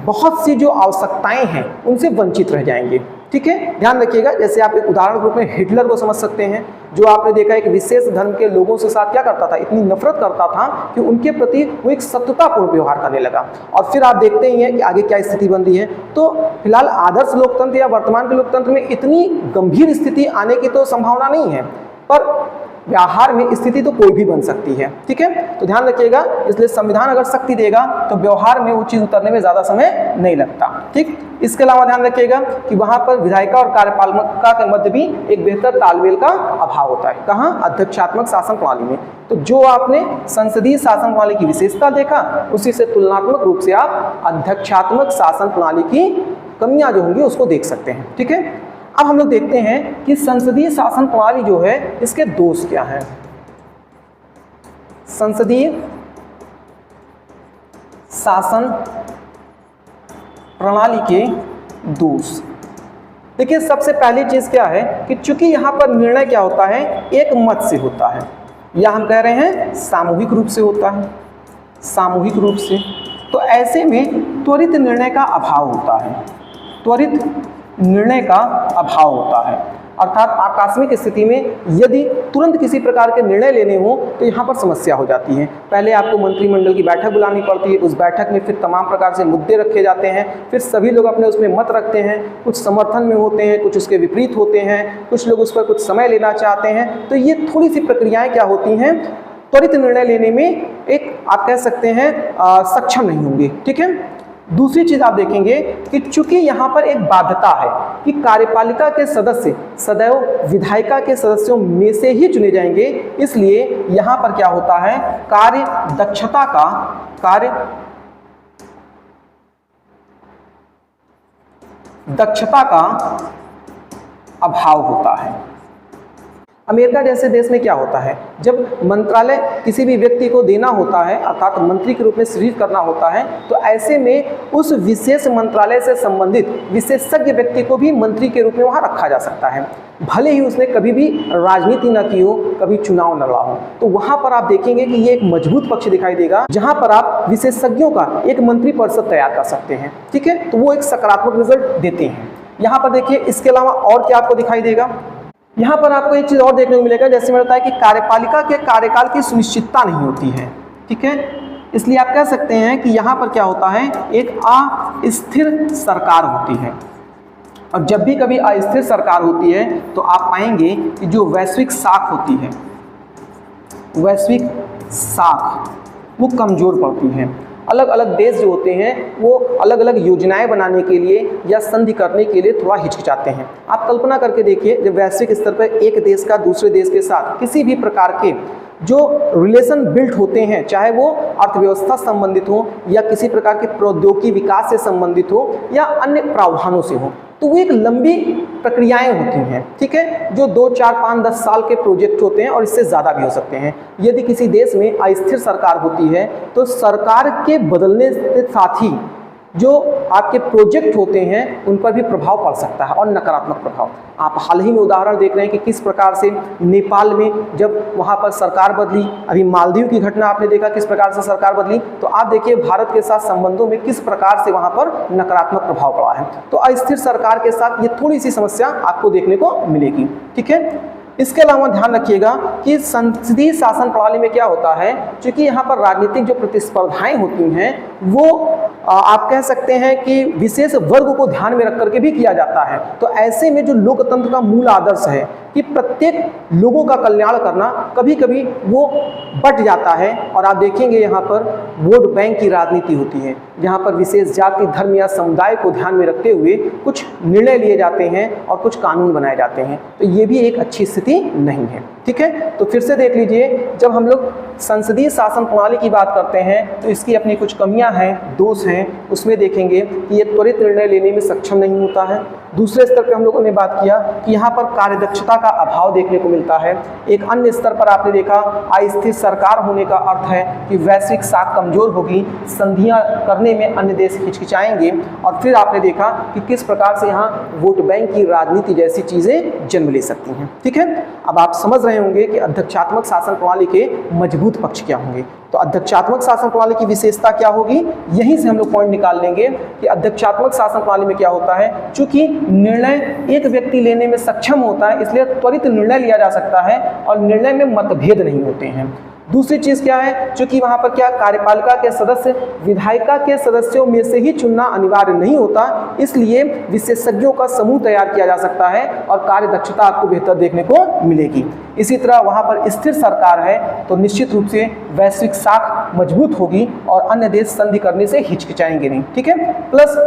बहुत सी जो आवश्यकताएं हैं उनसे वंचित रह जाएंगे। ठीक है, ध्यान रखिएगा, जैसे आप एक उदाहरण के रूप में हिटलर को समझ सकते हैं, जो आपने देखा एक विशेष धर्म के लोगों से साथ क्या करता था, इतनी नफरत करता था कि उनके प्रति वो एक शत्रुतापूर्ण व्यवहार करने लगा, और फिर आप देखते ही हैं कि आगे क्या स्थिति बन रही है। तो फिलहाल आदर्श लोकतंत्र या वर्तमान के लोकतंत्र में इतनी गंभीर स्थिति आने की तो संभावना नहीं है, पर व्यवहार में स्थिति तो कोई भी बन सकती है। ठीक है, तो ध्यान रखिएगा, इसलिए संविधान अगर शक्ति देगा तो व्यवहार में वो चीज उतरने में ज्यादा समय नहीं लगता। ठीक, इसके अलावा ध्यान रखिएगा कि वहां पर विधायिका और कार्यपालिका के मध्य भी एक बेहतर तालमेल का अभाव होता है। कहाँ, अध्यक्षात्मक शासन प्रणाली में। तो जो आपने संसदीय शासन प्रणाली की विशेषता देखा, उसी से तुलनात्मक रूप से आप अध्यक्षात्मक शासन प्रणाली की कमियां जो होंगी उसको देख सकते हैं। ठीक है, अब हम लोग देखते हैं कि संसदीय शासन प्रणाली जो है इसके दोष क्या हैं। संसदीय शासन प्रणाली के दोष, देखिए सबसे पहली चीज क्या है कि चूंकि यहां पर निर्णय क्या होता है, एक मत से होता है, या हम कह रहे हैं सामूहिक रूप से होता है, सामूहिक रूप से, तो ऐसे में त्वरित निर्णय का अभाव होता है, त्वरित निर्णय का अभाव होता है। अर्थात आकस्मिक स्थिति में यदि तुरंत किसी प्रकार के निर्णय लेने हो तो यहाँ पर समस्या हो जाती है। पहले आपको मंत्रिमंडल की बैठक बुलानी पड़ती है, उस बैठक में फिर तमाम प्रकार से मुद्दे रखे जाते हैं, फिर सभी लोग अपने उसमें मत रखते हैं, कुछ समर्थन में होते हैं, कुछ उसके विपरीत होते हैं, कुछ लोग उस पर कुछ समय लेना चाहते हैं। तो ये थोड़ी सी प्रक्रियाएँ क्या होती हैं, त्वरित निर्णय लेने में एक आप कह सकते हैं सक्षम नहीं होंगे। ठीक है, दूसरी चीज आप देखेंगे कि चूंकि यहाँ पर एक बाध्यता है कि कार्यपालिका के सदस्य सदैव विधायिका के सदस्यों में से ही चुने जाएंगे, इसलिए यहाँ पर क्या होता है, कार्य दक्षता का अभाव होता है। अमेरिका जैसे देश में क्या होता है, जब मंत्रालय किसी भी व्यक्ति को देना होता है अर्थात मंत्री के रूप में सृजित करना होता है, तो ऐसे में उस विशेष मंत्रालय से संबंधित विशेषज्ञ व्यक्ति को भी मंत्री के रूप में वहाँ रखा जा सकता है, भले ही उसने कभी भी राजनीति न की हो, कभी चुनाव न लड़ा हो। तो वहाँ पर आप देखेंगे कि ये एक मजबूत पक्ष दिखाई देगा जहाँ पर आप विशेषज्ञों का एक मंत्री परिषद तैयार कर सकते हैं। ठीक है, तो वो एक सकारात्मक रिजल्ट देते हैं। यहाँ पर देखिए, इसके अलावा और क्या आपको दिखाई देगा, यहाँ पर आपको एक चीज़ और देखने को मिलेगा, जैसे मैंने बताया कि कार्यपालिका के कार्यकाल की सुनिश्चितता नहीं होती है। ठीक है, इसलिए आप कह सकते हैं कि यहाँ पर क्या होता है, एक अस्थिर सरकार होती है। और जब भी कभी अस्थिर सरकार होती है तो आप पाएंगे कि जो वैश्विक साख होती है, वैश्विक साख वो कमज़ोर पड़ती है। अलग अलग देश जो होते हैं वो अलग अलग योजनाएं बनाने के लिए या संधि करने के लिए थोड़ा हिचकिचाते हैं। आप कल्पना करके देखिए, जब वैश्विक स्तर पर एक देश का दूसरे देश के साथ किसी भी प्रकार के जो रिलेशन बिल्ट होते हैं, चाहे वो अर्थव्यवस्था संबंधित हो या किसी प्रकार के प्रौद्योगिकी विकास से संबंधित हो या अन्य प्रावधानों से हो, तो वो एक लंबी प्रक्रियाएं होती हैं। ठीक है, जो 2, 4, 5, 10 साल के प्रोजेक्ट होते हैं और इससे ज़्यादा भी हो सकते हैं। यदि किसी देश में अस्थिर सरकार होती है तो सरकार के बदलने के साथ ही जो आपके प्रोजेक्ट होते हैं उन पर भी प्रभाव पड़ सकता है, और नकारात्मक प्रभाव। आप हाल ही में उदाहरण देख रहे हैं कि किस प्रकार से नेपाल में जब वहाँ पर सरकार बदली, अभी मालदीव की घटना आपने देखा किस प्रकार से सरकार बदली, तो आप देखिए भारत के साथ संबंधों में किस प्रकार से वहाँ पर नकारात्मक प्रभाव पड़ा है। तो अस्थिर सरकार के साथ ये थोड़ी सी समस्या आपको देखने को मिलेगी। ठीक है, इसके अलावा ध्यान रखिएगा कि संसदीय शासन प्रणाली में क्या होता है, क्योंकि यहाँ पर राजनीतिक जो प्रतिस्पर्धाएं होती हैं वो आप कह सकते हैं कि विशेष वर्ग को ध्यान में रख करके भी किया जाता है। तो ऐसे में जो लोकतंत्र का मूल आदर्श है कि प्रत्येक लोगों का कल्याण करना, कभी कभी वो बट जाता है। और आप देखेंगे यहाँ पर वोट बैंक की राजनीति होती है, जहाँ पर विशेष जाति, धर्म या समुदाय को ध्यान में रखते हुए कुछ निर्णय लिए जाते हैं और कुछ कानून बनाए जाते हैं। तो ये भी एक अच्छी स्थिति नहीं है। ठीक है, तो फिर से देख लीजिए, जब हम लोग संसदीय शासन प्रणाली की बात करते हैं तो इसकी अपनी कुछ कमियां हैं, दोष हैं। उसमें देखेंगे कि ये त्वरित निर्णय लेने में सक्षम नहीं होता है। दूसरे स्तर पर हम लोगों ने बात किया कि यहाँ पर कार्यदक्षता का अभाव देखने को मिलता है। एक अन्य स्तर पर आपने देखा अस्थिर सरकार होने का अर्थ है कि वैश्विक साख कमजोर होगी, संधियां करने में अन्य देश हिचकिचाएंगे। और फिर आपने देखा कि किस प्रकार से यहाँ वोट बैंक की राजनीति जैसी चीज़ें जन्म ले सकती हैं। ठीक है, अब आप समझ रहे होंगे कि अध्यक्षात्मक शासन प्रणाली के मजबूत पक्ष क्या होंगे। तो अध्यक्षात्मक शासन प्रणाली की विशेषता क्या होगी, यहीं से हम लोग पॉइंट निकाल लेंगे कि अध्यक्षात्मक शासन प्रणाली में क्या होता है। चूंकि निर्णय एक व्यक्ति लेने में सक्षम होता है, इसलिए त्वरित निर्णय लिया जा सकता है और निर्णय में मतभेद नहीं होते हैं। दूसरी चीज़ क्या है, चूंकि वहाँ पर क्या कार्यपालिका के सदस्य विधायिका के सदस्यों में से ही चुनना अनिवार्य नहीं होता, इसलिए विशेषज्ञों का समूह तैयार किया जा सकता है और कार्यदक्षता आपको बेहतर देखने को मिलेगी। इसी तरह वहाँ पर स्थिर सरकार है तो निश्चित रूप से वैश्विक साख मजबूत होगी और अन्य देश संधि करने से हिचकिचाएंगे नहीं। ठीक है, प्लस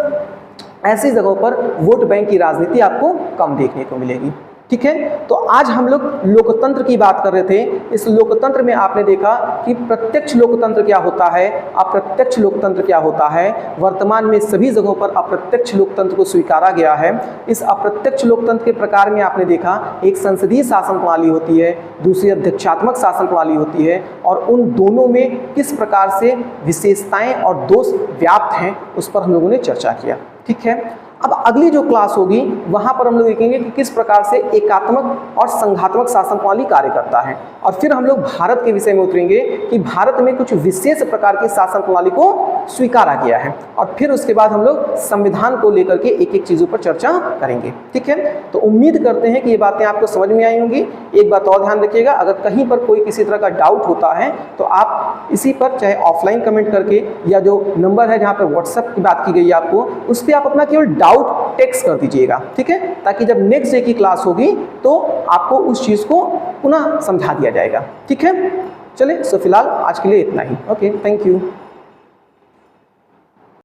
ऐसी जगहों पर वोट बैंक की राजनीति आपको कम देखने को मिलेगी। ठीक है, तो आज हम लोग लोकतंत्र की बात कर रहे थे। इस लोकतंत्र में आपने देखा कि प्रत्यक्ष लोकतंत्र क्या होता है, अप्रत्यक्ष लोकतंत्र क्या होता है। वर्तमान में सभी जगहों पर अप्रत्यक्ष लोकतंत्र को स्वीकारा गया है। इस अप्रत्यक्ष लोकतंत्र के प्रकार में आपने देखा एक संसदीय शासन प्रणाली होती है, दूसरी अध्यक्षात्मक शासन प्रणाली होती है, और उन दोनों में किस प्रकार से विशेषताएं और दोष व्याप्त हैं उस पर हम लोगों ने चर्चा किया। ठीक है, अब अगली जो क्लास होगी वहाँ पर हम लोग देखेंगे कि किस प्रकार से एकात्मक और संघात्मक शासन प्रणाली कार्य करता है, और फिर हम लोग भारत के विषय में उतरेंगे कि भारत में कुछ विशेष प्रकार की शासन प्रणाली को स्वीकारा गया है, और फिर उसके बाद हम लोग संविधान को लेकर के एक एक चीज़ों पर चर्चा करेंगे। ठीक है, तो उम्मीद करते हैं कि ये बातें आपको समझ में आई होंगी। एक बात और ध्यान रखिएगा, अगर कहीं पर कोई किसी तरह का डाउट होता है तो आप इसी पर चाहे ऑफलाइन कमेंट करके या जो नंबर है जहाँ पर व्हाट्सएप की बात की गई है आपको, उस पर आप अपना केवल डाउट टेक्स्ट कर दीजिएगा। ठीक है, ताकि जब नेक्स्ट डे की क्लास होगी तो आपको उस चीज़ को पुनः समझा दिया जाएगा। ठीक है, चलिए, सो फिलहाल आज के लिए इतना ही। Okay, thank you.